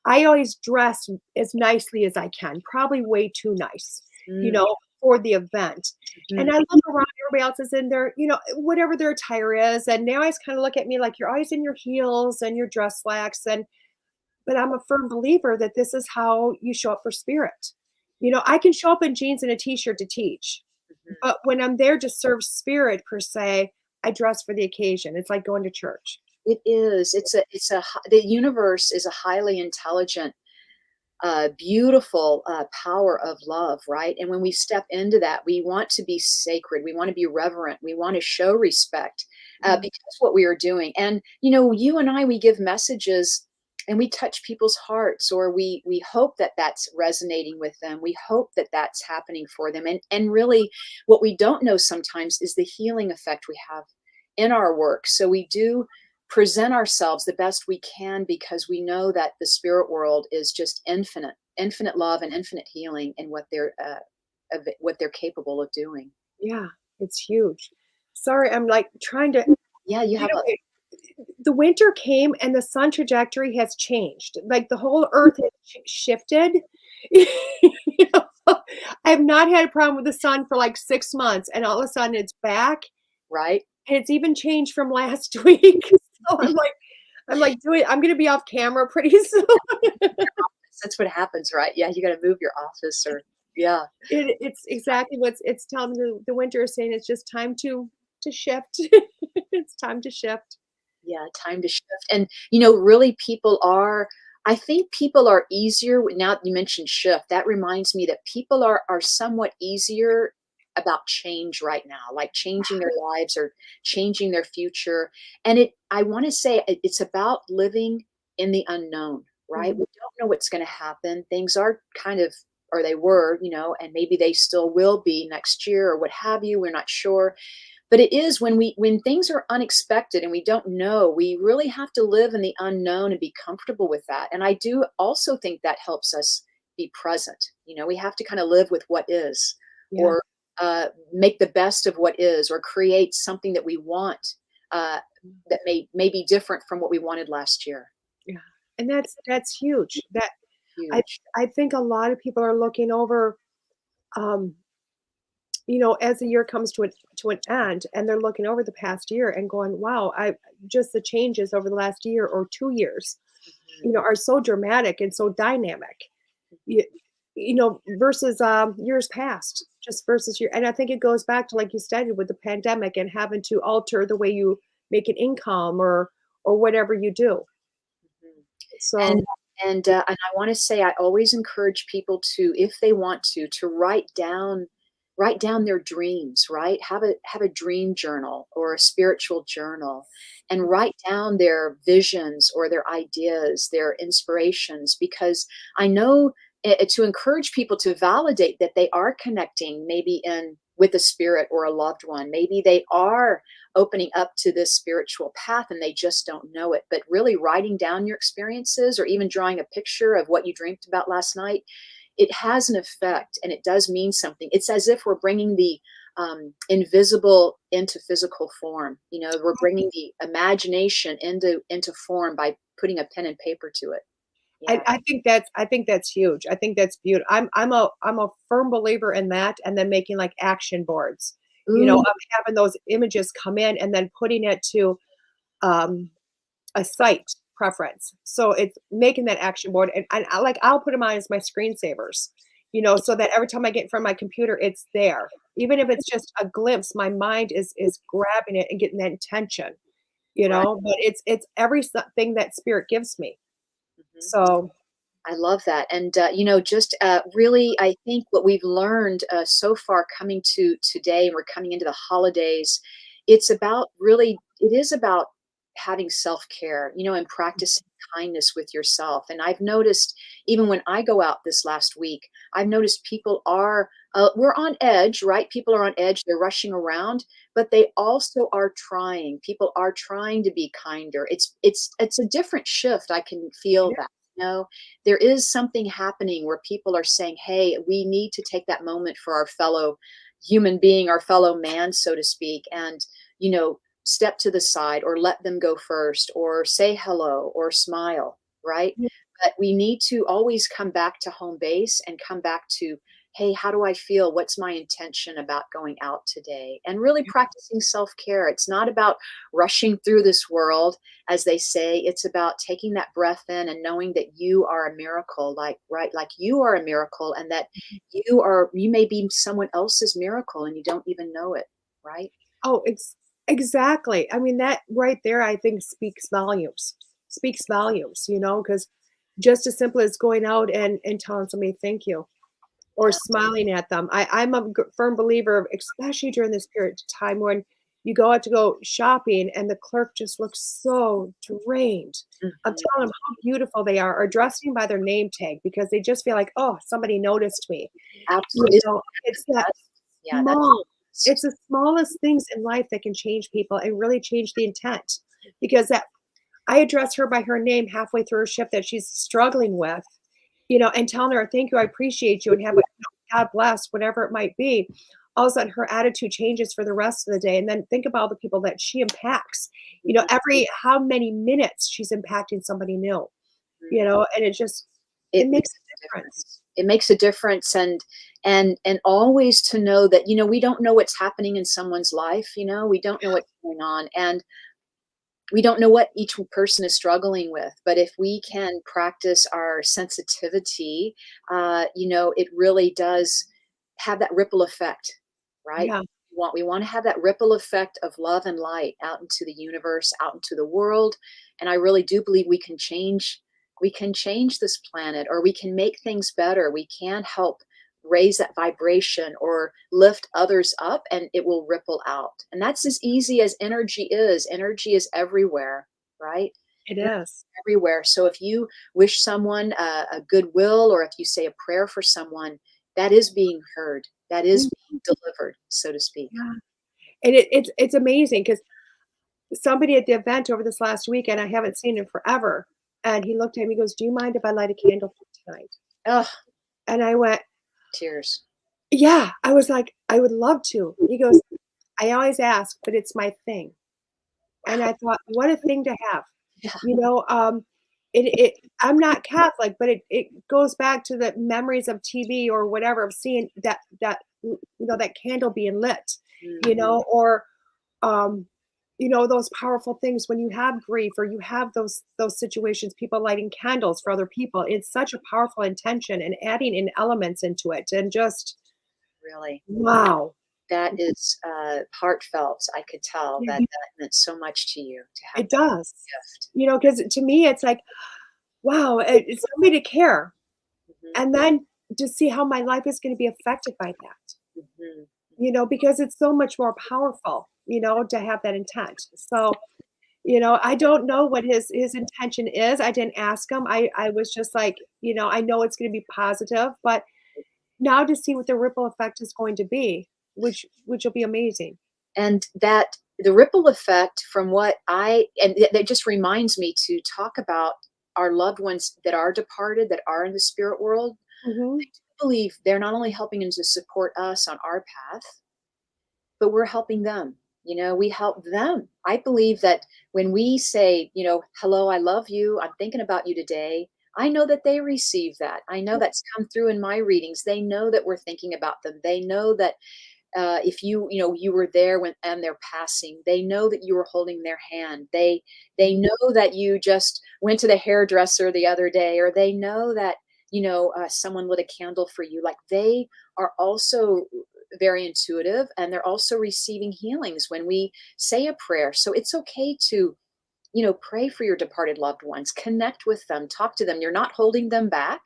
I always dress as nicely as I can, probably way too nice, Mm, for the event. And mhm. I look around, everybody else is in their, whatever their attire is. And they always kind of look at me like you're always in your heels and your dress slacks. But I'm a firm believer that this is how you show up for spirit. I can show up in jeans and a t-shirt to teach. Mhm. But when I'm there to serve spirit per se, I dress for the occasion. It's like going to church. It is. The universe is a highly intelligent, beautiful power of love, right? And when we step into that, we want to be sacred. We want to be reverent. We want to show respect Yeah. because what we are doing. And you and I, we give messages and we touch people's hearts, or we hope that that's resonating with them. We hope that that's happening for them. And really, what we don't know sometimes is the healing effect we have in our work. So we do present ourselves the best we can because we know that the spirit world is just infinite love and infinite healing in what they're capable of doing. Yeah, it's huge. Sorry, I'm like trying to, Yeah, you you have know, a the winter came and the sun trajectory has changed. Like the whole earth has shifted. You know, I have not had a problem with the sun for like 6 months, and all of a sudden it's back, right? and it's even changed from last week. So I'm gonna be off camera pretty soon. That's what happens, right? Yeah, you got to move your office or yeah. It's exactly it's telling the winter is saying it's just time to shift. It's time to shift. Yeah, time to shift. And, you know, really I think people are easier now that you mentioned shift. That reminds me that people are somewhat easier about change right now, like changing their lives or changing their future. And I want to say it's about living in the unknown, right? Mhm. We don't know what's going to happen. Things are kind of, or they were, you know, and maybe they still will be next year or what have you. We're not sure. But it is when things are unexpected and we don't know, we really have to live in the unknown and be comfortable with that. And I do also think that helps us be present. You know, we have to kind of live with what is, Yeah. or make the best of what is, or create something that we want that may be different from what we wanted last year. Yeah. And that's huge. That I Huge. I think a lot of people are looking over, um, as the year comes to an end, and they're looking over the past year and going, "Wow, I just the changes over the last year or 2 years, Mhm. are so dramatic and so dynamic." You, versus years past, just versus year. And I think it goes back to like you stated with the pandemic and having to alter the way you make an income or whatever you do. Mhm. So And and I want to say I always encourage people to, if they want to write down their dreams, right? Have a dream journal or a spiritual journal and write down their visions or their ideas, their inspirations, because I know to encourage people to validate that they are connecting maybe in with a spirit or a loved one. Maybe they are opening up to this spiritual path and they just don't know it. But really writing down your experiences or even drawing a picture of what you dreamed about last night, it has an effect and it does mean something. It's as if we're bringing the invisible into physical form. You know, we're bringing the imagination into form by putting a pen and paper to it. Yeah. I think that's huge. I think that's beautiful. I'm a firm believer in that, and then making like action boards. Ooh, Of having those images come in and then putting it to um, a site preference. So it's making that action board, and I'll put them on as my screensavers. So that every time I get in front of my computer, it's there. Even if it's just a glimpse, my mind is grabbing it and getting that intention. right. But it's everything that spirit gives me. Mhm. So I love that. And, just really, I think what we've learned so far coming to today, and we're coming into the holidays, it is about having self care, and practicing kindness with yourself. And I've noticed, even when I go out this last week, I've noticed we're on edge, right? People are on edge, they're rushing around, but they also are trying. People are trying to be kinder. It's a different shift. I can feel that. There is something happening where people are saying, hey, we need to take that moment for our fellow human being, our fellow man, so to speak, and, step to the side or let them go first or say hello or smile, right? But we need to always come back to home base and come back to, hey, how do I feel? What's my intention about going out today? And really practicing self care. It's not about rushing through this world, as they say. It's about taking that breath in and knowing that you are a miracle, like you are a miracle, and that you may be someone else's miracle and you don't even know it, right? Oh, exactly. I mean, that right there, I think speaks volumes. Speaks volumes, because just as simple as going out and telling somebody thank you or Yeah. smiling at them. I'm a firm believer of, especially during this period of time when you go out to go shopping and the clerk just looks so drained of Mhm. telling them how beautiful they are or dressing by their name tag because they just feel like, oh, somebody noticed me. Absolutely. It's that Yeah, small. It's the smallest things in life that can change people and really change the intent. Because that I address her by her name halfway through her shift that she's struggling with, and telling her, thank you, I appreciate you, and have a God bless, whatever it might be. all of a sudden her attitude changes for the rest of the day. And then think about all the people that she impacts. Mhm. Every how many minutes she's impacting somebody new, and it It makes makes a a difference. difference. It makes a difference, and always to know that, we don't know what's happening in someone's life, we don't know what's going on, and we don't know what each person is struggling with. But if we can practice our sensitivity, it really does have that ripple effect, right? Yeah, We want to have that ripple effect of love and light out into the universe, out into the world. And I really do believe we can change this planet, or we can make things better. We can help raise that vibration or lift others up, and it will ripple out. And that's as easy as energy is. Energy is everywhere, right? it Energy is. is everywhere. So if you wish someone a goodwill, or if you say a prayer for someone, that is being heard. That is Mm, being delivered, so to speak. yeah. And it's amazing because somebody at the event over this last weekend, I haven't seen him forever. And he looked at me, he goes, "Do you mind if I light a candle for you tonight?" Oh, And I went, tears. "Yeah." I was like, "I would love to." He goes, "I always ask, but it's my thing." And I thought, what a thing to have. Yeah. You know, I'm not Catholic, but it goes back to the memories of TV or whatever, of seeing that candle being lit, Mhm. or um, those powerful things when you have grief or you have those situations, people lighting candles for other people. It's such a powerful intention and adding in elements into it, and just Really. wow. That is, heartfelt. I could tell Yeah, that meant so much to you to have it that does. gift. Because to me, it's like, wow, it's somebody to care. Mhm, And then to see how my life is gonna be affected by that, mhm. because it's so much more powerful, to have that intent. So, I don't know what his intention is. I didn't ask him. I was just like, I know it's gonna be positive, but now to see what the ripple effect is going to be, which will be amazing. And that the ripple effect from what I and that just reminds me to talk about our loved ones that are departed, that are in the spirit world. Mhm. I do believe they're not only helping to support us on our path, but we're helping them. We help them. I believe that when we say, hello, I love you, I'm thinking about you today, I know that they receive that. I know that's come through in my readings. They know that we're thinking about them. They know that if you were there when and they're passing, they know that you were holding their hand. They know that you just went to the hairdresser the other day, or they know that someone lit a candle for you. Like, they are also very intuitive, and they're also receiving healings when we say a prayer. So it's okay to pray for your departed loved ones, connect with them, talk to them. You're not holding them back.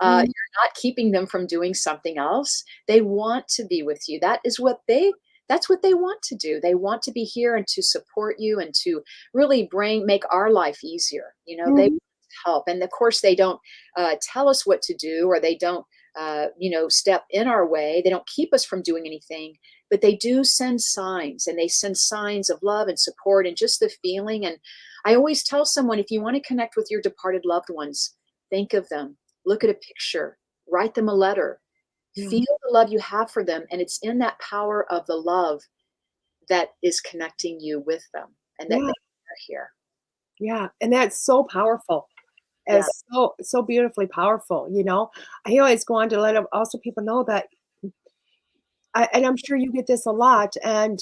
Mhm. You're not keeping them from doing something else. They want to be with you. That's what they want to do. They want to be here and to support you, and to really make our life easier. They Mhm. help. And of course, they don't tell us what to do, or they don't, step in our way. They don't keep us from doing anything, but they do send signs, and they send signs of love and support and just the feeling. And I always tell someone, if you want to connect with your departed loved ones, think of them, look at a picture, write them a letter, Yeah. feel the love you have for them. And it's in that power of the love that is connecting you with them, and that they Yeah. are here. Yeah. And that's so powerful. Yeah. As so beautifully powerful. I always go on to let also people know that and I'm sure you get this a lot, and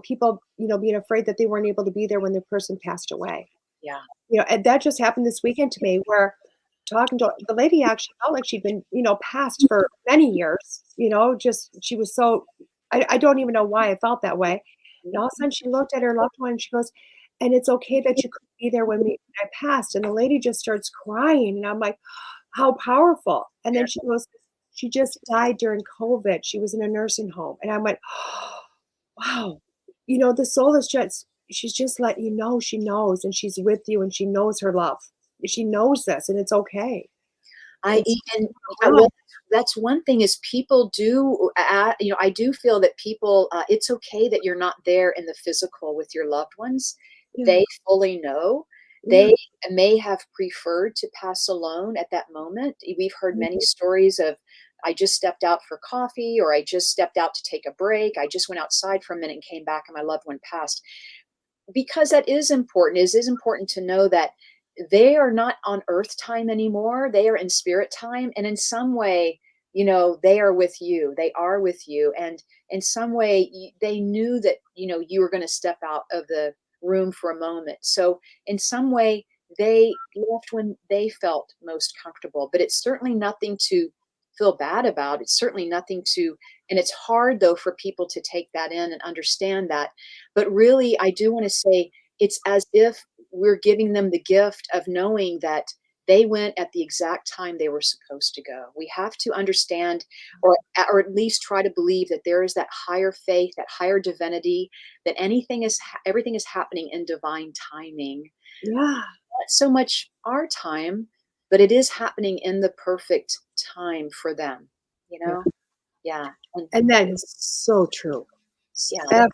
people, being afraid that they weren't able to be there when the person passed away. Yeah. And that just happened this weekend to me, where talking to the lady actually felt like she'd been, passed for many years, just she was so I don't even know why I felt that way. And all of a sudden she looked at her loved one and she goes, "And it's okay that you couldn't be there when I passed." And the lady just starts crying. And I'm like, how powerful. And then she goes, "She just died during COVID. She was in a nursing home." And I went, oh, wow. The soul is she's just letting you know she knows, and she's with you, and she knows her love. She knows this, and it's okay. I It's even wow. well, that's one thing, is people do, I do feel that people, it's okay that you're not there in the physical with your loved ones. Yeah, They fully know. yeah. They may have preferred to pass alone at that moment. We've heard many stories of I just stepped out for coffee, or I just stepped out to take a break. I just went outside for a minute and came back and my loved one passed. Because that is important. It is important to know that they are not on earth time anymore. They are in spirit time. And in some way, they are with you. They are with you. And in some way, they knew that, you were going to step out of the room for a moment. So in some way, they left when they felt most comfortable. But it's certainly nothing to feel bad about. It's certainly nothing to, and it's hard though for people to take that in and understand that. But really, I do want to say it's as if we're giving them the gift of knowing that they went at the exact time they were supposed to go. We have to understand, or at least try to believe that there is that higher faith, that higher divinity, that everything is happening in divine timing. Yeah. Not so much our time, but it is happening in the perfect time for them, Yeah. And that is so true. Yeah.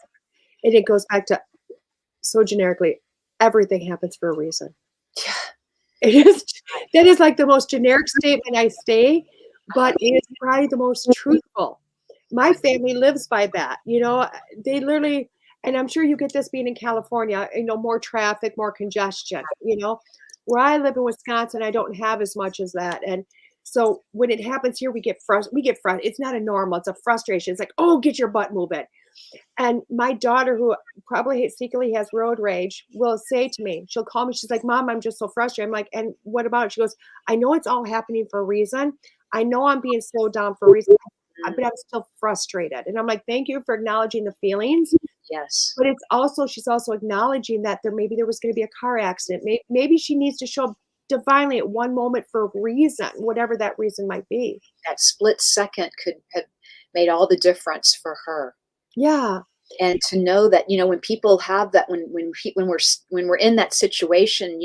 And it goes back to, so generically, everything happens for a reason. That is like the most generic statement I say, but it is probably the most truthful. My family lives by that. They literally, and I'm sure you get this being in California, more traffic, more congestion, where I live in Wisconsin, I don't have as much as that. And so when it happens here, we get frustrated. It's not a normal, it's a frustration. It's like, oh, get your butt moving. And my daughter, who probably secretly has road rage, will say to me, she'll call me, she's like, Mom, I'm just so frustrated. I'm like, and what about it? She goes, I know it's all happening for a reason. I know I'm being slowed down for a reason, but I'm still frustrated. And I'm like, thank you for acknowledging the feelings. Yes. But she's also acknowledging that there was going to be a car accident. Maybe she needs to show up divinely at one moment for a reason, whatever that reason might be. That split second could have made all the difference for her. Yeah. And to know that, when people have that, when we're in that situation,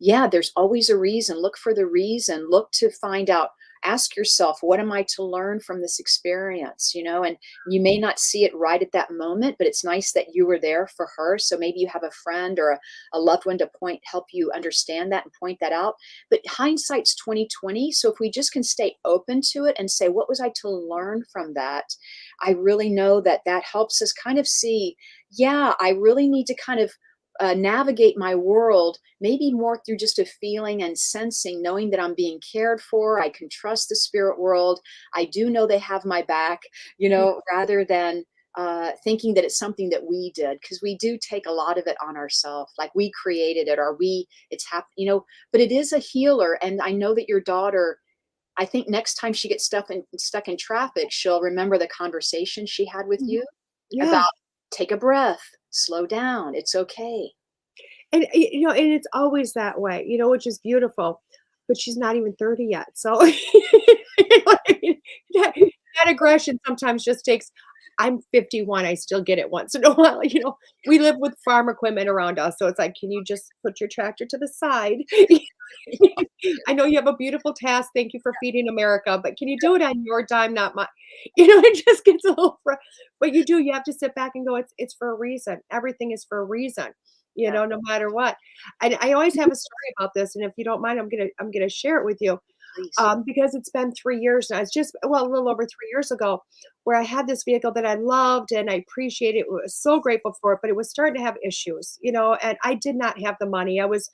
there's always a reason. Look for the reason. Look to find out. Ask yourself, what am I to learn from this experience? And you may not see it right at that moment, but it's nice that you were there for her. So maybe you have a friend or a loved one to help you understand that and point that out. But hindsight's 20/20. So if we just can stay open to it and say, what was I to learn from that? I really know that helps us kind of see, I really need to kind of navigate my world, maybe more through just a feeling and sensing, knowing that I'm being cared for. I can trust the spirit world. I do know they have my back, rather than thinking that it's something that we did, because we do take a lot of it on ourselves, like we created it, or it's happened, but it is a healer. And I know that your daughter, I think next time she gets stuck in traffic, she'll remember the conversation she had with you about take a breath, slow down. It's okay. And, and it's always that way, which is beautiful, but she's not even 30 yet. So that aggression sometimes just takes, I'm 51. I still get it once in a while. We live with farm equipment around us. So it's like, can you just put your tractor to the side? I know you have a beautiful task. Thank you for feeding America, but can you do it on your dime, not mine? It just gets a little, but you have to sit back and go, it's for a reason. Everything is for a reason, no matter what. And I always have a story about this. And if you don't mind, I'm going to share it with you. Because it's been 3 years now. It's just, a little over 3 years ago, where I had this vehicle that I loved and I appreciated it. I was so grateful for it, but it was starting to have issues, and I did not have the money. I was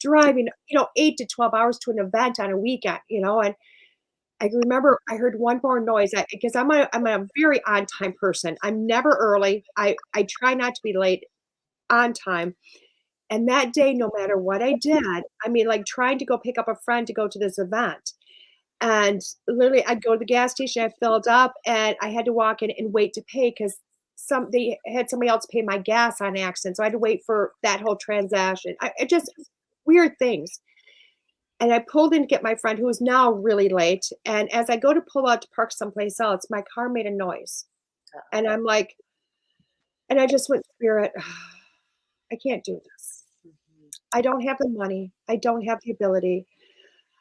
driving, 8 to 12 hours to an event on a weekend, and I remember I heard one more noise because I'm a very on time person. I'm never early. I try not to be late, on time. And that day, no matter what I did, like trying to go pick up a friend to go to this event. And literally I'd go to the gas station, I filled up, and I had to walk in and wait to pay because they had somebody else pay my gas on accident. So I had to wait for that whole transaction. It just weird things. And I pulled in to get my friend, who is now really late. And as I go to pull out to park someplace else, my car made a noise. And I'm like, and I just went, Spirit, I can't do this. I don't have the money. I don't have the ability.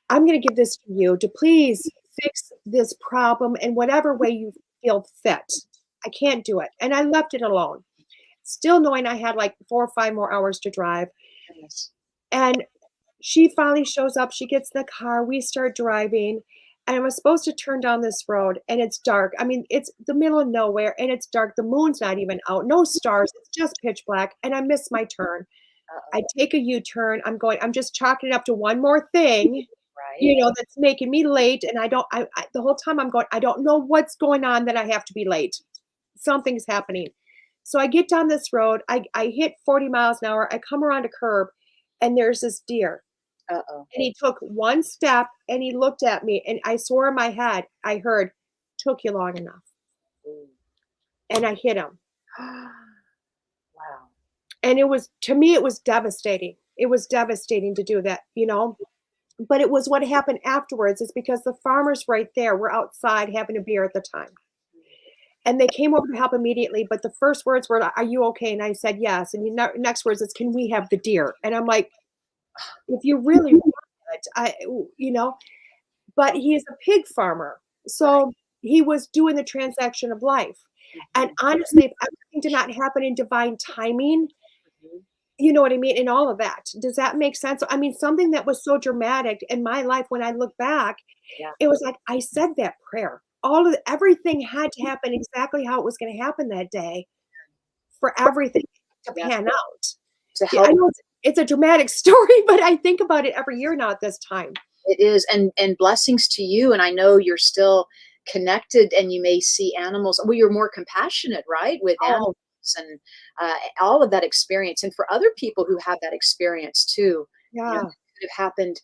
I'm going to give this to you to please fix this problem in whatever way you feel fit. I can't do it. And I left it alone, still knowing I had like 4 or 5 more hours to drive. And she finally shows up. She gets in the car. We start driving. and I was supposed to turn down this road, and it's dark. I mean, it's the middle of nowhere, and it's dark. The moon's not even out, no stars. It's just pitch black, and I miss my turn. I take a U-turn. I'm just chalking it up to one more thing, Right. that's making me late. And the whole time I'm going, I don't know what's going on that I have to be late. Something's happening. So I get down this road. I hit 40 miles an hour. I come around a curb, and there's this deer. Uh-oh. And he took one step, and he looked at me, and I swore in my head, I heard, "Took you long enough." Ooh. And I hit him. Wow. And to me, it was devastating. It was devastating to do that, But it was what happened afterwards is because the farmers right there were outside having a beer at the time. And they came over to help immediately. But the first words were, "Are you okay?" And I said, "Yes." And the next words is, "Can we have the deer?" And I'm like, if you really want it, but he is a pig farmer. So he was doing the transaction of life. And honestly, if everything did not happen in divine timing, Mhm. you know what I mean? And all of that. Does that make sense? I mean, something that was so dramatic in my life when I look back, Yeah. it was like I said that prayer. Everything had to happen exactly how it was going to happen that day for everything to Yeah. pan out. To Yeah, I help. know it's a dramatic story, but I think about it every year now at this time. It is, and blessings to you. And I know you're still connected, and you may see animals. Well, you're more compassionate, right, with Oh, animals and all of that experience, and for other people who have that experience too. That yeah. could have happened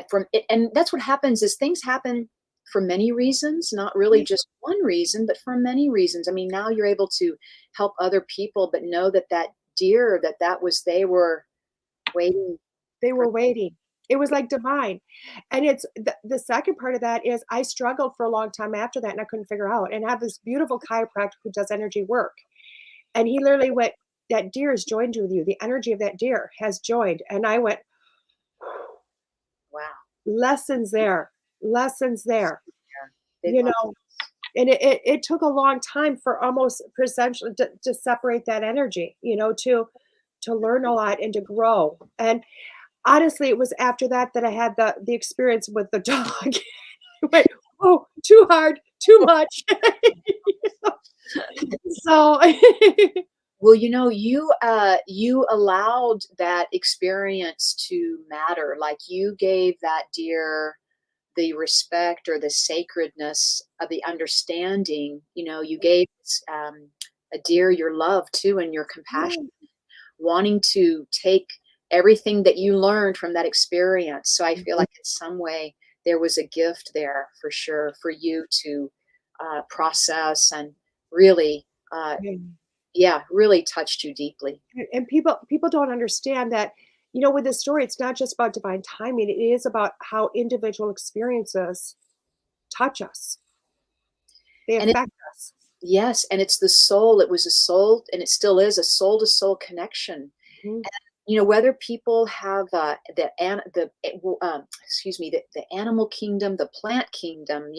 from it, and that's what happens is things happen for many reasons, not really Yeah. just one reason, but for many reasons. I mean, now you're able to help other people, but know that that deer that was they were waiting They for. were waiting. It was like divine. And it's the second part of that is I struggled for a long time after that and I couldn't figure out. And I have this beautiful chiropractor who does energy work. And he literally went, "That deer is joined with you. The energy of that deer has joined." And I went, Wow. lessons there, lessons there, Yeah. Big you love. know. And it took a long time for almost essentially to separate that energy, to learn a lot and to grow. And honestly, it was after that that I had the experience with the dog. Went, "Oh, too hard, too much." So Well, you allowed that experience to matter. Like you gave that deer the respect or the sacredness of the understanding. You gave a deer your love too, and your compassion, yeah, wanting to take everything that you learned from that experience. So I feel mhm, like in some way there was a gift there for sure for you to process and really yeah. yeah, really touched you deeply. And people don't understand that, with this story, it's not just about divine timing, it is about how individual experiences touch us. They And it, affect us. yes, and it's the soul. It was a soul, and it still is a soul to soul connection. Mhm. Whether people have excuse me, the animal kingdom, the plant kingdom,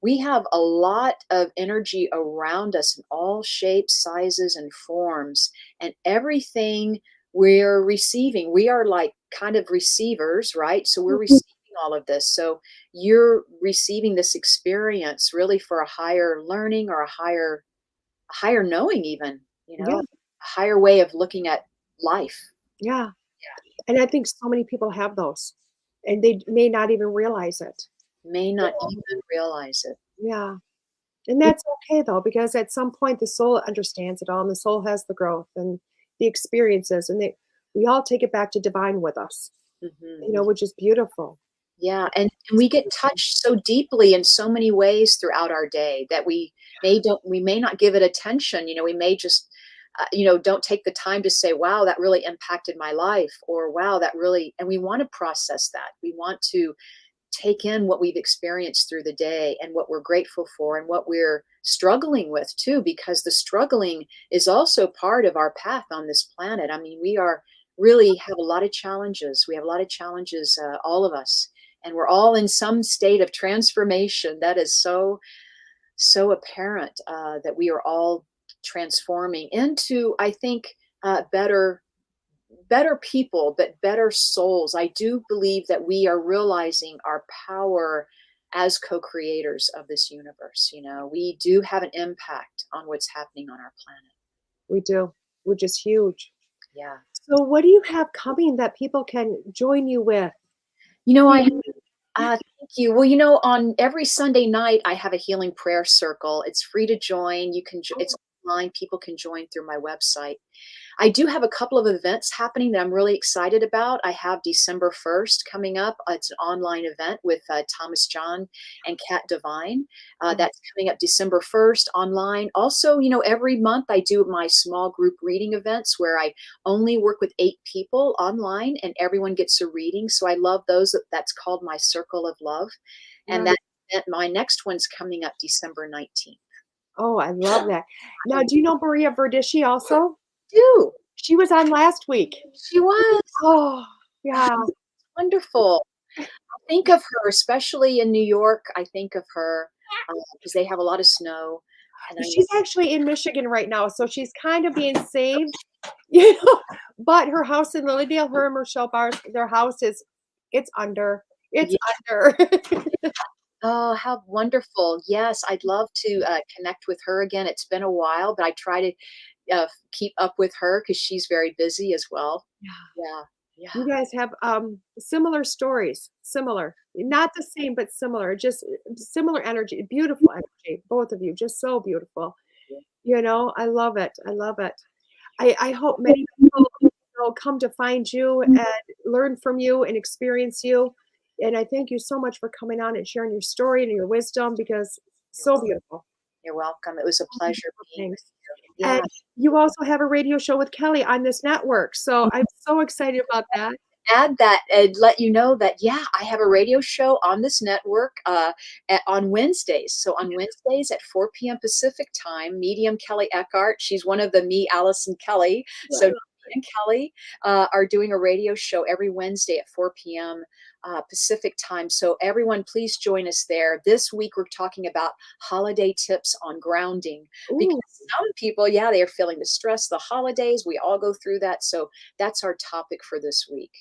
we have a lot of energy around us in all shapes, sizes, and forms, and everything we're receiving. We are like kind of receivers, right? So we're receiving all of this. So you're receiving this experience really for a higher learning or a higher knowing, even, Yeah, a higher way of looking at life. yeah. And I think so many people have those, and they may not even realize it. May You not know? even realize it. Yeah. And It- that's okay though, because at some point the soul understands it all and the soul has the growth and the experiences and we all take it back to divine with us, mhm. which is beautiful. Yeah, and we get touched so deeply in so many ways throughout our day that we may not give it attention. We may just don't take the time to say, wow, that really impacted my life, or wow, that really, and we want to process that. We want to take in what we've experienced through the day and what we're grateful for and what we're struggling with too, because the struggling is also part of our path on this planet. I mean, we are really have a lot of challenges. We have a lot of challenges, all of us, and we're all in some state of transformation. That is so apparent, that we are all transforming into, I think, better people, but better souls. I do believe that we are realizing our power as co-creators of this universe. We do have an impact on what's happening on our planet. We do, which is huge. Yeah. So what do you have coming that people can join you with? Thank you. Well, on every Sunday night, I have a healing prayer circle. It's free to join. It's online. People can join through my website. I do have a couple of events happening that I'm really excited about. I have December 1st coming up. It's an online event with Thomas John and Kat Devine. That's coming up December 1st online. Also, every month I do my small group reading events where I only work with 8 people online and everyone gets a reading. So I love those. That's called my Circle of Love. And my next one's coming up December 19th. Oh, I love that. Now, do you know Maria Verdici also? Do. She was on last week. She was. Oh, yeah. Wonderful. I think of her, especially in New York. I think of her because they have a lot of snow. And She's actually in Michigan right now, so she's kind of being saved. But her house in Lilydale, her and Michelle Bars, their house it's under. It's under. Oh, how wonderful. Yes, I'd love to connect with her again. It's been a while, but I try to keep up with her because she's very busy as well. Yeah. You guys have similar stories, not the same, but similar, just similar energy, beautiful energy, both of you, just so beautiful. I love it. I hope many people come to find you and learn from you and experience you. And I thank you so much for coming on and sharing your story and your wisdom, because so beautiful. You're welcome. It was a pleasure being with you. Yeah. And you also have a radio show with Kelly on this network. So I'm so excited about that. Add that and let you know that, I have a radio show on this network on Wednesdays. So on Wednesdays at 4 p.m. Pacific time, medium Kelly Eckhart, she's one of the me, Allison Kelly. So and Kelly are doing a radio show every Wednesday at 4 p.m. Pacific time. So everyone, please join us there. This week, we're talking about holiday tips on grounding. Because some people, they are feeling the stress, the holidays. We all go through that. So that's our topic for this week.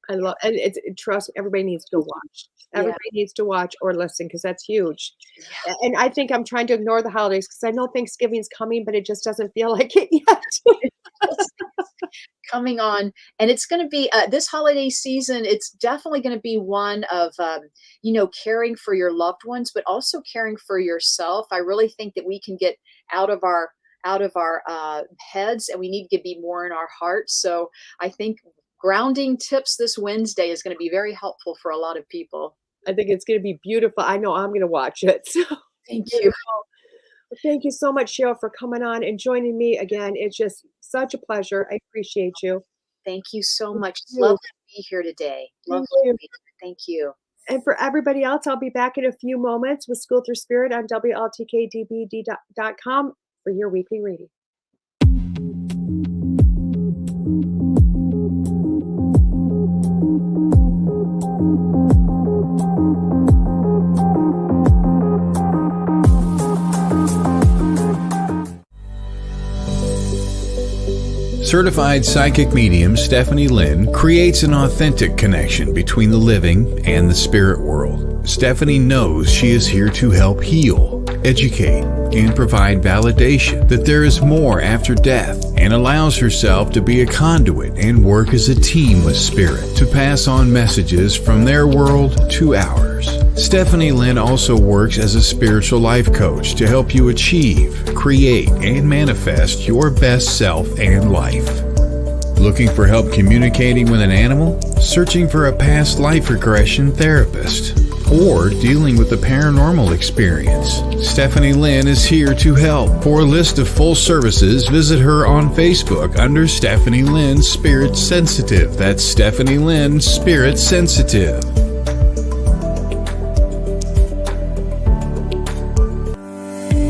I love, and trust me, everybody needs to watch. Everybody needs to watch or listen, because that's huge. Yeah. And I think I'm trying to ignore the holidays because I know Thanksgiving's coming, but it just doesn't feel like it yet. Coming on, and it's going to be this holiday season. It's definitely going to be one of caring for your loved ones, but also caring for yourself. I really think that we can get out of our heads, and we need to be more in our hearts. So I think grounding tips this Wednesday is going to be very helpful for a lot of people. I think it's going to be beautiful. I know I'm going to watch it. So thank you. Thank you so much, Cheryl, for coming on and joining me again. It's just such a pleasure. I appreciate you. Thank you so much. It's lovely to be here today. Lovely to be here. Thank you. And for everybody else, I'll be back in a few moments with Schooled Thru Spirit on WLTK-DB.com for your weekly reading. Certified psychic medium Stephanie Lynn creates an authentic connection between the living and the spirit world. Stephanie knows she is here to help heal, educate, and provide validation that there is more after death, and allows herself to be a conduit and work as a team with spirit to pass on messages from their world to ours. Stephanie Lynn also works as a spiritual life coach to help you achieve, create, and manifest your best self and life. Looking for help communicating with an animal? Searching for a past life regression therapist? Or dealing with a paranormal experience? Stephanie Lynn is here to help. For a list of full services, visit her on Facebook under Stephanie Lynn Spirit Sensitive. That's Stephanie Lynn Spirit Sensitive.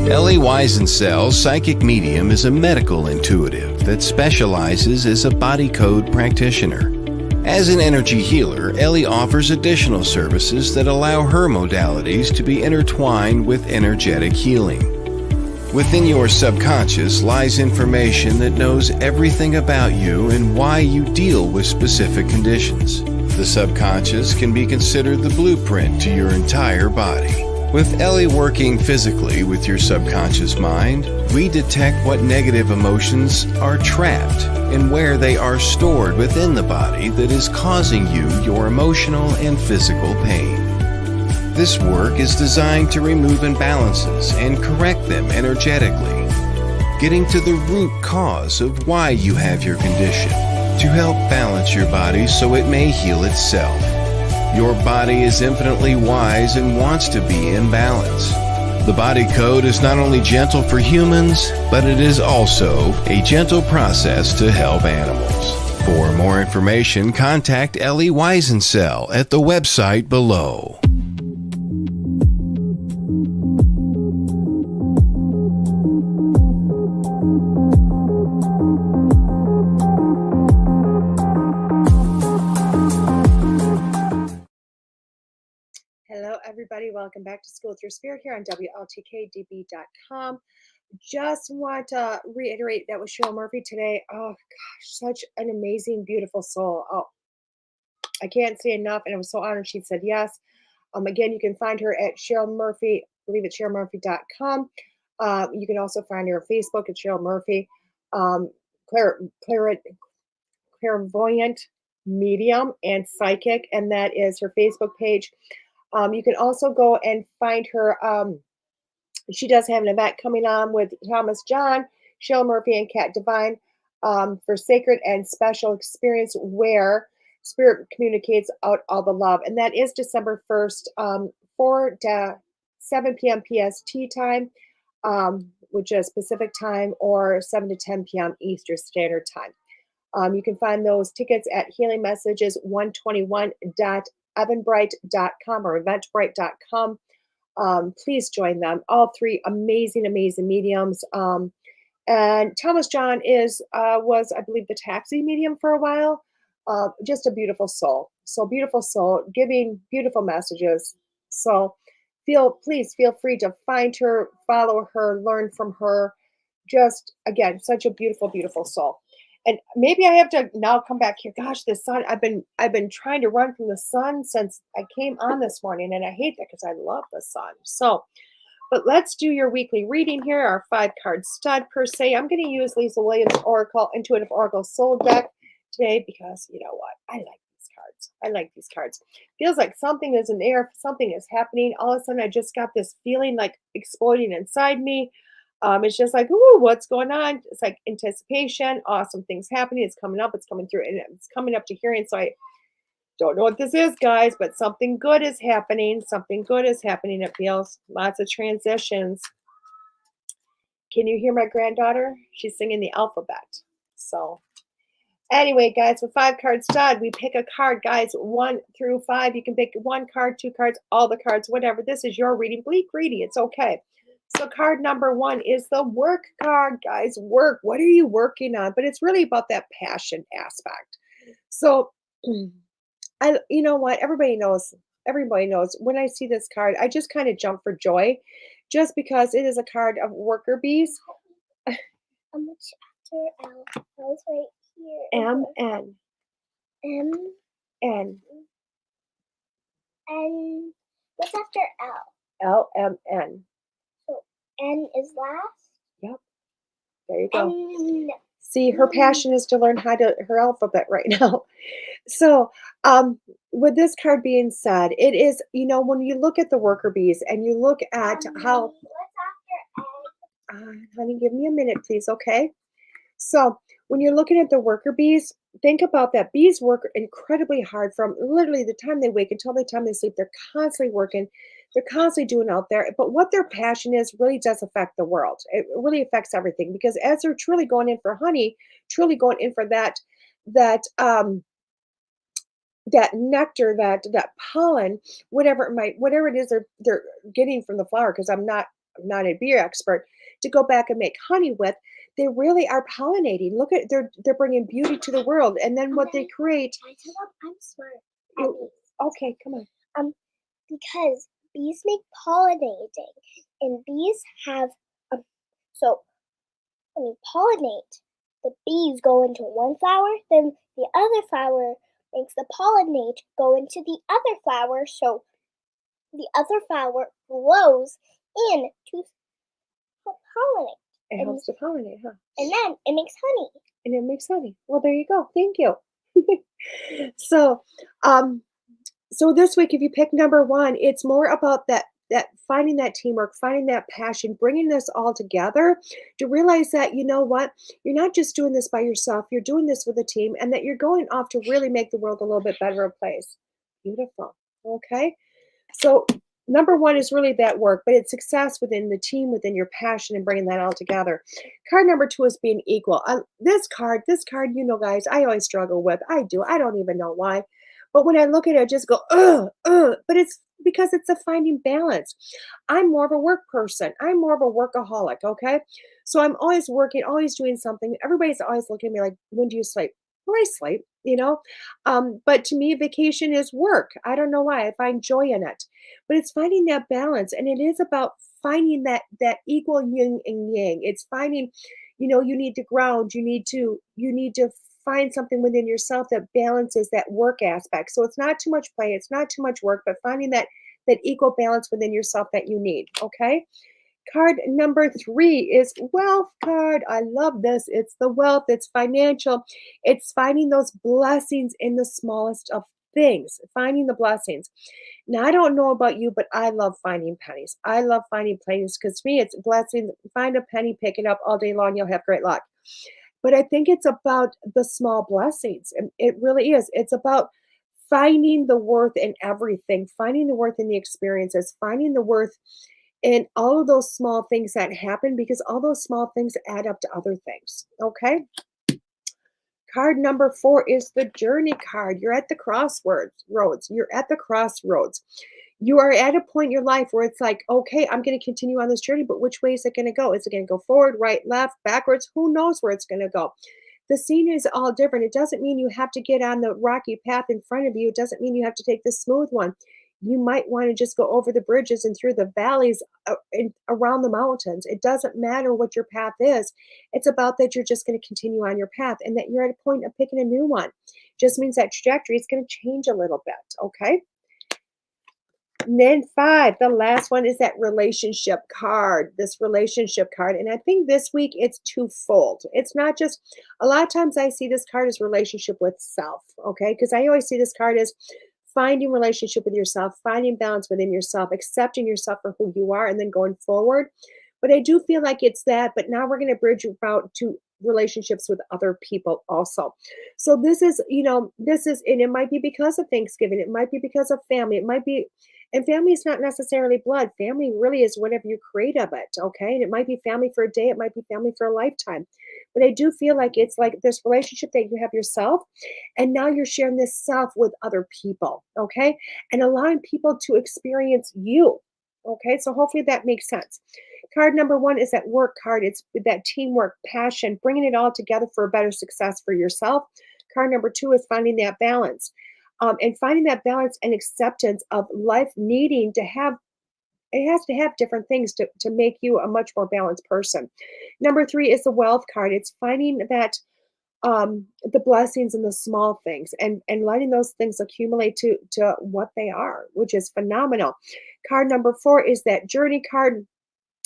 Ellie Weisensel's psychic medium is a medical intuitive that specializes as a body code practitioner. As an energy healer, Ellie offers additional services that allow her modalities to be intertwined with energetic healing. Within your subconscious lies information that knows everything about you and why you deal with specific conditions. The subconscious can be considered the blueprint to your entire body. With Ellie working physically with your subconscious mind, we detect what negative emotions are trapped and where they are stored within the body that is causing you your emotional and physical pain. This work is designed to remove imbalances and correct them energetically, getting to the root cause of why you have your condition, to help balance your body so it may heal itself. Your body is infinitely wise and wants to be in balance. The body code is not only gentle for humans, but it is also a gentle process to help animals. For more information, contact Ellie Weisensell at the website below. Hello, everybody. Welcome back to Schooled Thru Spirit here on WLTK-DB.com. Just want to reiterate that was Cheryl Murphy today. Oh, gosh, such an amazing, beautiful soul. Oh, I can't say enough, and I was so honored she said yes. Again, you can find her at Cheryl Murphy, I believe it's CherylMurphy.com. You can also find her on Facebook at Cheryl Murphy. Clairvoyant medium and psychic, and that is her Facebook page. You can also go and find her. She does have an event coming on with Thomas John, Cheryl Murphy, and Kat Divine for Sacred and Special Experience, where Spirit communicates out all the love. And that is December 1st, 4 to 7 p.m. PST time, which is Pacific time, or 7 to 10 p.m. Eastern Standard Time. You can find those tickets at healingmessages121.eventbrite.com or eventbrite.com. Please join them. All three amazing, amazing mediums. And Thomas John was, I believe, the taxi medium for a while. Just a beautiful soul. So beautiful soul, giving beautiful messages. So please feel free to find her, follow her, learn from her. Just, again, such a beautiful, beautiful soul. And maybe I have to now come back here. Gosh, the sun, I've been trying to run from the sun since I came on this morning, and I hate that because I love the sun. So, but let's do your weekly reading here, our 5-card stud per se. I'm going to use Lisa Williams Oracle, Intuitive Oracle Soul Deck today because, you know what, I like these cards. I like these cards. Feels like something is in the air, something is happening. All of a sudden, I just got this feeling like exploding inside me. It's just like, ooh, what's going on? It's like anticipation, awesome things happening. It's coming up, it's coming through, and it's coming up to hearing. So I don't know what this is, guys, but something good is happening. Something good is happening. It feels lots of transitions. Can you hear my granddaughter? She's singing the alphabet. So anyway, guys, with 5-card stud, we pick a card, guys, 1 through 5. You can pick 1 card, 2 cards, all the cards, whatever. This is your reading. Bleak reading. It's okay. So card number 1 is the work card, guys. Work. What are you working on? But it's really about that passion aspect. So, you know what? Everybody knows when I see this card, I just kind of jump for joy just because it is a card of worker bees. Which after L? I was right here. M-N. M-N. And what's after L? L-M-N. N is last. Yep. There you go. N. See, her passion is to learn her alphabet right now. So, with this card being said, it is, when you look at the worker bees and you look at how, What's after N? honey, give me a minute, please. Okay. So when you're looking at the worker bees, think about that. Bees work incredibly hard from literally the time they wake until the time they sleep. They're constantly working. They're constantly doing out there. But what their passion is really does affect the world. It really affects everything because as they're truly going in for honey, truly going in for that nectar, that pollen, whatever it is they're getting from the flower, because I'm not a bee expert, to go back and make honey with, they really are pollinating. Look at they're bringing beauty to the world, and then what they create. Can I tell them I'm smart at bees? Okay, come on. Because bees make pollinating, and bees have so when you pollinate, the bees go into one flower, then the other flower makes the pollinate go into the other flower, so the other flower grows in to pollinate. It helps to pollinate, huh? And then it makes honey. And it makes honey. Well, there you go. Thank you. So, so this week, if you pick number 1, it's more about that finding that teamwork, finding that passion, bringing this all together to realize that, you know what, you're not just doing this by yourself, you're doing this with a team, and that you're going off to really make the world a little bit better a place. Beautiful. Okay. So number 1 is really that work, but it's success within the team, within your passion, and bringing that all together. Card number 2 is being equal. This card, you know, guys, I always struggle with. I do. I don't even know why. But when I look at it, I just go, but it's because it's a finding balance. I'm more of a work person. I'm more of a workaholic, okay? So I'm always working, always doing something. Everybody's always looking at me like, when do you sleep? Well, I sleep, you know? But to me, vacation is work. I don't know why. I find joy in it. But it's finding that balance. And it is about finding that equal yin and yang. It's finding, you know, you need to ground, you need to find something within yourself that balances that work aspect. So it's not too much play, it's not too much work, but finding that equal balance within yourself that you need. Okay. Card number 3 is wealth card. I love this. It's the wealth, it's financial. It's finding those blessings in the smallest of things, finding the blessings. Now, I don't know about you, but I love finding pennies. I love finding pennies because to me, it's blessings. Find a penny, pick it up all day long, you'll have great luck. But I think it's about the small blessings. And it really is. It's about finding the worth in everything, finding the worth in the experiences, finding the worth in all of those small things that happen, because all those small things add up to other things. Okay. Card number 4 is the journey card. You're at the crossroads. You're at the crossroads. You are at a point in your life where it's like, okay, I'm going to continue on this journey, but which way is it going to go? Is it going to go forward, right, left, backwards? Who knows where it's going to go? The scene is all different. It doesn't mean you have to get on the rocky path in front of you. It doesn't mean you have to take the smooth one. You might want to just go over the bridges and through the valleys and around the mountains. It doesn't matter what your path is. It's about that you're just going to continue on your path and that you're at a point of picking a new one. Just means that trajectory is going to change a little bit, okay? And then 5, the last one is that relationship card, this relationship card. And I think this week it's twofold. It's not just, a lot of times I see this card as relationship with self, okay? Because I always see this card as finding relationship with yourself, finding balance within yourself, accepting yourself for who you are, and then going forward. But I do feel like it's that, but now we're going to bridge about to relationships with other people also. So this is, and it might be because of Thanksgiving. It might be because of family. It might be, and family is not necessarily blood. Family really is whatever you create of it, okay? And it might be family for a day. It might be family for a lifetime. But I do feel like it's like this relationship that you have yourself, and now you're sharing this self with other people, okay? And allowing people to experience you, okay? So hopefully that makes sense. Card number 1 is that work card. It's that teamwork, passion, bringing it all together for a better success for yourself. Card number 2 is finding that balance. And finding that balance and acceptance of life needing to have, it has to have different things to make you a much more balanced person. Number 3 is the wealth card. It's finding that the blessings in the small things and letting those things accumulate to what they are, which is phenomenal. Card number 4 is that journey card.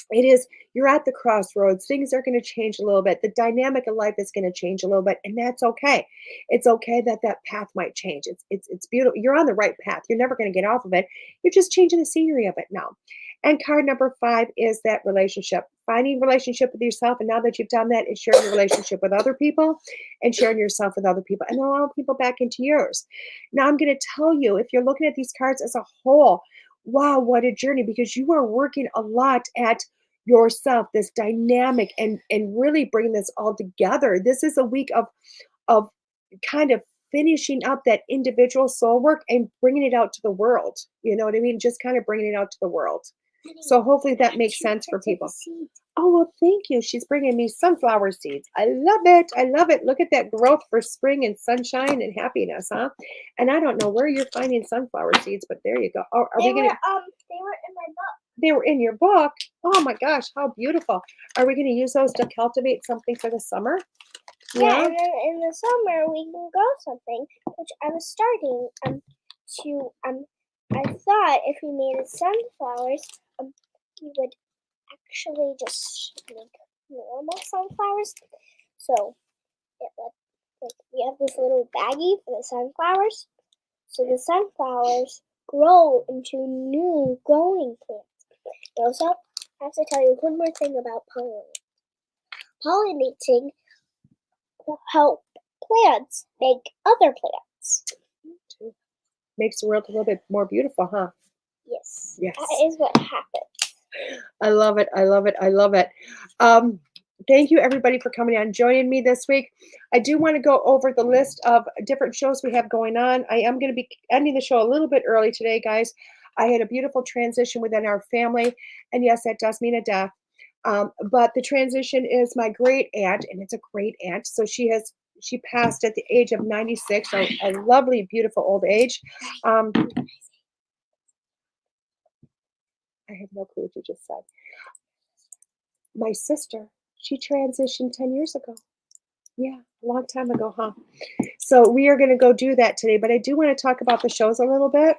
It is, you're at the crossroads. Things are going to change a little bit. The dynamic of life is going to change a little bit, and that's okay. It's okay that path might change. It's beautiful. You're on the right path. You're never going to get off of it. You're just changing the scenery of it now. And card number 5 is that relationship. Finding relationship with yourself, and now that you've done that, it's sharing your relationship with other people and sharing yourself with other people and allowing people back into yours. Now I'm going to tell you, if you're looking at these cards as a whole, wow, what a journey, because you are working a lot at yourself, this dynamic, and really bringing this all together. This is a week of kind of finishing up that individual soul work and bringing it out to the world. You know what I mean? Just kind of bringing it out to the world. So hopefully that makes sense for people. Oh, well, thank you. She's bringing me sunflower seeds. I love it. I love it. Look at that growth for spring and sunshine and happiness, huh? And I don't know where you're finding sunflower seeds, but there you go. Oh, They were in my book. They were in your book. Oh my gosh, how beautiful. Are we going to use those to cultivate something for the summer? Yeah, and then in the summer we can grow something, which I was starting to I thought if we made sunflowers, we would actually just make normal sunflowers. So it would, like, we have this little baggie for the sunflowers. So the sunflowers grow into new growing plants. Also, I have to tell you one more thing about pollinating. Pollinating will help plants make other plants. Makes the world a little bit more beautiful, huh? Yes. Yes. That is what happens. I love it. I love it. I love it. Thank you, everybody, for coming on, joining me this week. I do want to go over the list of different shows we have going on. I am going to be ending the show a little bit early today, guys. I had a beautiful transition within our family, and yes, that does mean a death. But the transition is my great aunt, and it's a great aunt. So she passed at the age of 96, a lovely, beautiful old age. I have no clue what you just said. My sister, she transitioned 10 years ago. Yeah, a long time ago, huh? So we are going to go do that today, but I do want to talk about the shows a little bit.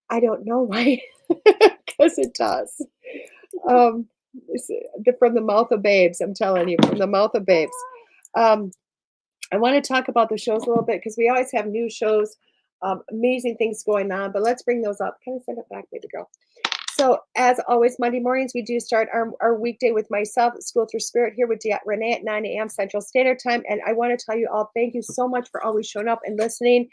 I don't know why, because it does. From the mouth of babes, I'm telling you, from the mouth of babes. I want to talk about the shows a little bit because we always have new shows, amazing things going on, but let's bring those up. Can I send it back, baby girl? So as always, Monday mornings, we do start our weekday with myself, Schooled Thru Spirit, here with DeEtte Ranae at 9 a.m. Central Standard Time. And I want to tell you all, thank you so much for always showing up and listening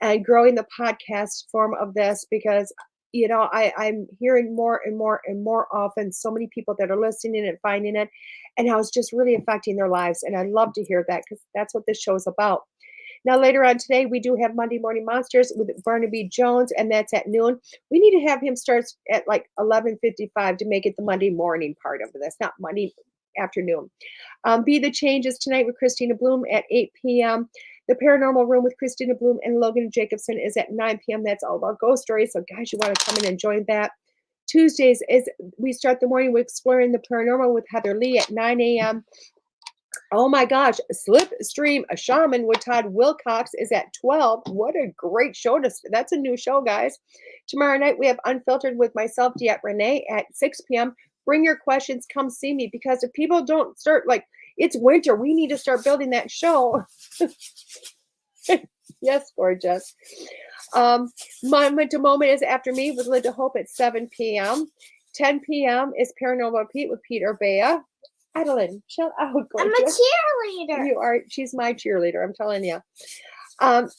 and growing the podcast form of this, because you know, I'm hearing more and more and more often so many people that are listening and finding it, and how it's just really affecting their lives. And I love to hear that, because that's what this show is about. Now, later on today, we do have Monday Morning Monsters with Barnaby Jones, and that's at noon. We need to have him start at like 11:55 to make it the Monday morning part of this, not Monday afternoon. Be the Changes tonight with Christina Bloom at 8 p.m. The Paranormal Room with Christina Bloom and Logan Jacobson is at 9 p.m. That's all about ghost stories. So, guys, you want to come in and join that. Tuesdays is we start the morning with Exploring the Paranormal with Heather Lee at 9 a.m. Oh my gosh, Slipstream, a Shaman with Todd Wilcox is at 12. What a great show. That's a new show, guys. Tomorrow night, we have Unfiltered with myself, DeEtte Ranae, at 6 p.m. Bring your questions. Come see me, because if people don't start, like, it's winter, we need to start building that show. Yes, gorgeous. Moment to Moment is After Me with Linda Hope at 7 p.m. 10 p.m. is Paranormal Pete with Pete Urbea. Adeline, chill out, gorgeous. I'm a cheerleader. You are. She's my cheerleader, I'm telling you.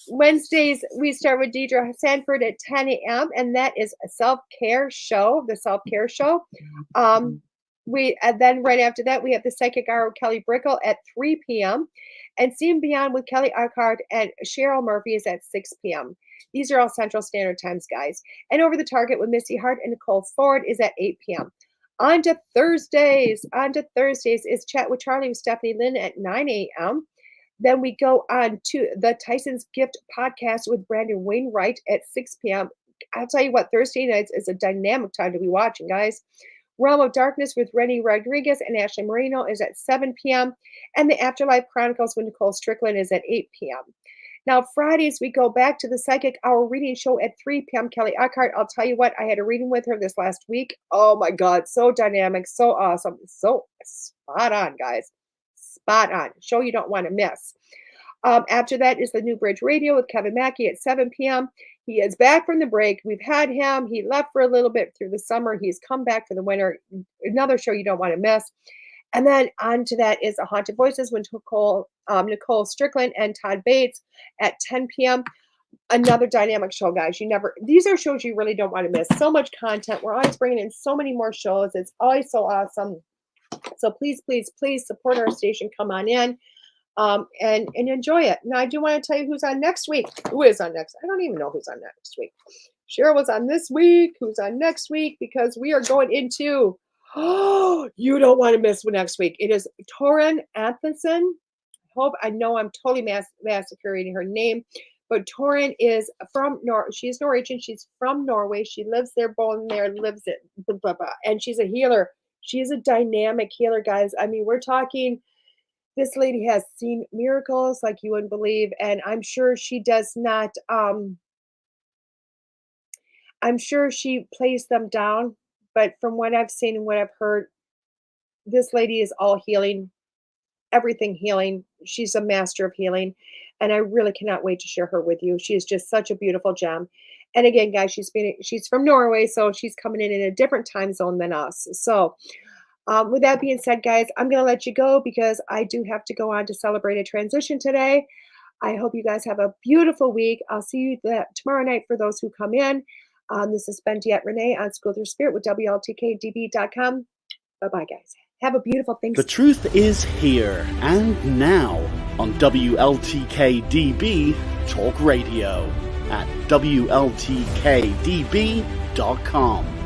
Wednesdays, we start with Deidre Sanford at 10 a.m., and that is a self-care show, the self-care show. Then right after that, we have the Psychic Hour with Kelly Brickle at 3 p.m. And Seeing Beyond with Kelly Eckhart and Cheryl Murphy is at 6 p.m. These are all Central Standard Times, guys. And Over the Target with Missy Hart and Nicole Ford is at 8 p.m. On to Thursdays is Chat with Charlie with Stephanie Lynn at 9 a.m. Then we go on to the Tyson's Gift podcast with Brandon Wainwright at 6 p.m. I'll tell you what, Thursday nights is a dynamic time to be watching, guys. Realm of Darkness with Rennie Rodriguez and Ashley Marino is at 7 p.m. And the Afterlife Chronicles with Nicole Strickland is at 8 p.m. Now, Fridays, we go back to the Psychic Hour reading show at 3 p.m. Kelly Eckhart, I'll tell you what, I had a reading with her this last week. Oh, my God, so dynamic, so awesome, so spot on, guys. Spot on. Show you don't want to miss. After that is the New Bridge Radio with Kevin Mackey at 7 p.m. He is back from the break. We've had him. He left for a little bit through the summer. He's come back for the winter. Another show you don't want to miss. And then on to that is the Haunted Voices with Nicole Strickland and Todd Bates at 10 p.m. Another dynamic show, guys. These are shows you really don't want to miss. So much content. We're always bringing in so many more shows. It's always so awesome. So please, please, please support our station. Come on in and enjoy it. Now, I do want to tell you who's on next week. Who is on next? I don't even know who's on next week. Cheryl was on this week. Who's on next week? Because we are going into... Oh, you don't want to miss next week. It is Torrin Athenson. I know I'm totally massacring her name, but Torrin is from she's Norwegian. She's from Norway. She lives there, born there, lives it, blah, blah, blah, and she's a healer. She is a dynamic healer, guys. I mean, we're talking, this lady has seen miracles like you wouldn't believe, and I'm sure she does not, I'm sure she plays them down, but from what I've seen and what I've heard, this lady is all healing, everything healing. She's a master of healing, and I really cannot wait to share her with you. She is just such a beautiful gem. And again, guys, she's from Norway, so she's coming in a different time zone than us. So with that being said, guys, I'm going to let you go because I do have to go on to celebrate a transition today. I hope you guys have a beautiful week. I'll see you tomorrow night for those who come in. This has been DeEtte Ranae on Schooled Thru Spirit with WLTK-DB.com. Bye-bye, guys. Have a beautiful Thanksgiving. The truth is here and now on WLTK-DB Talk Radio at WLTK-DB.com.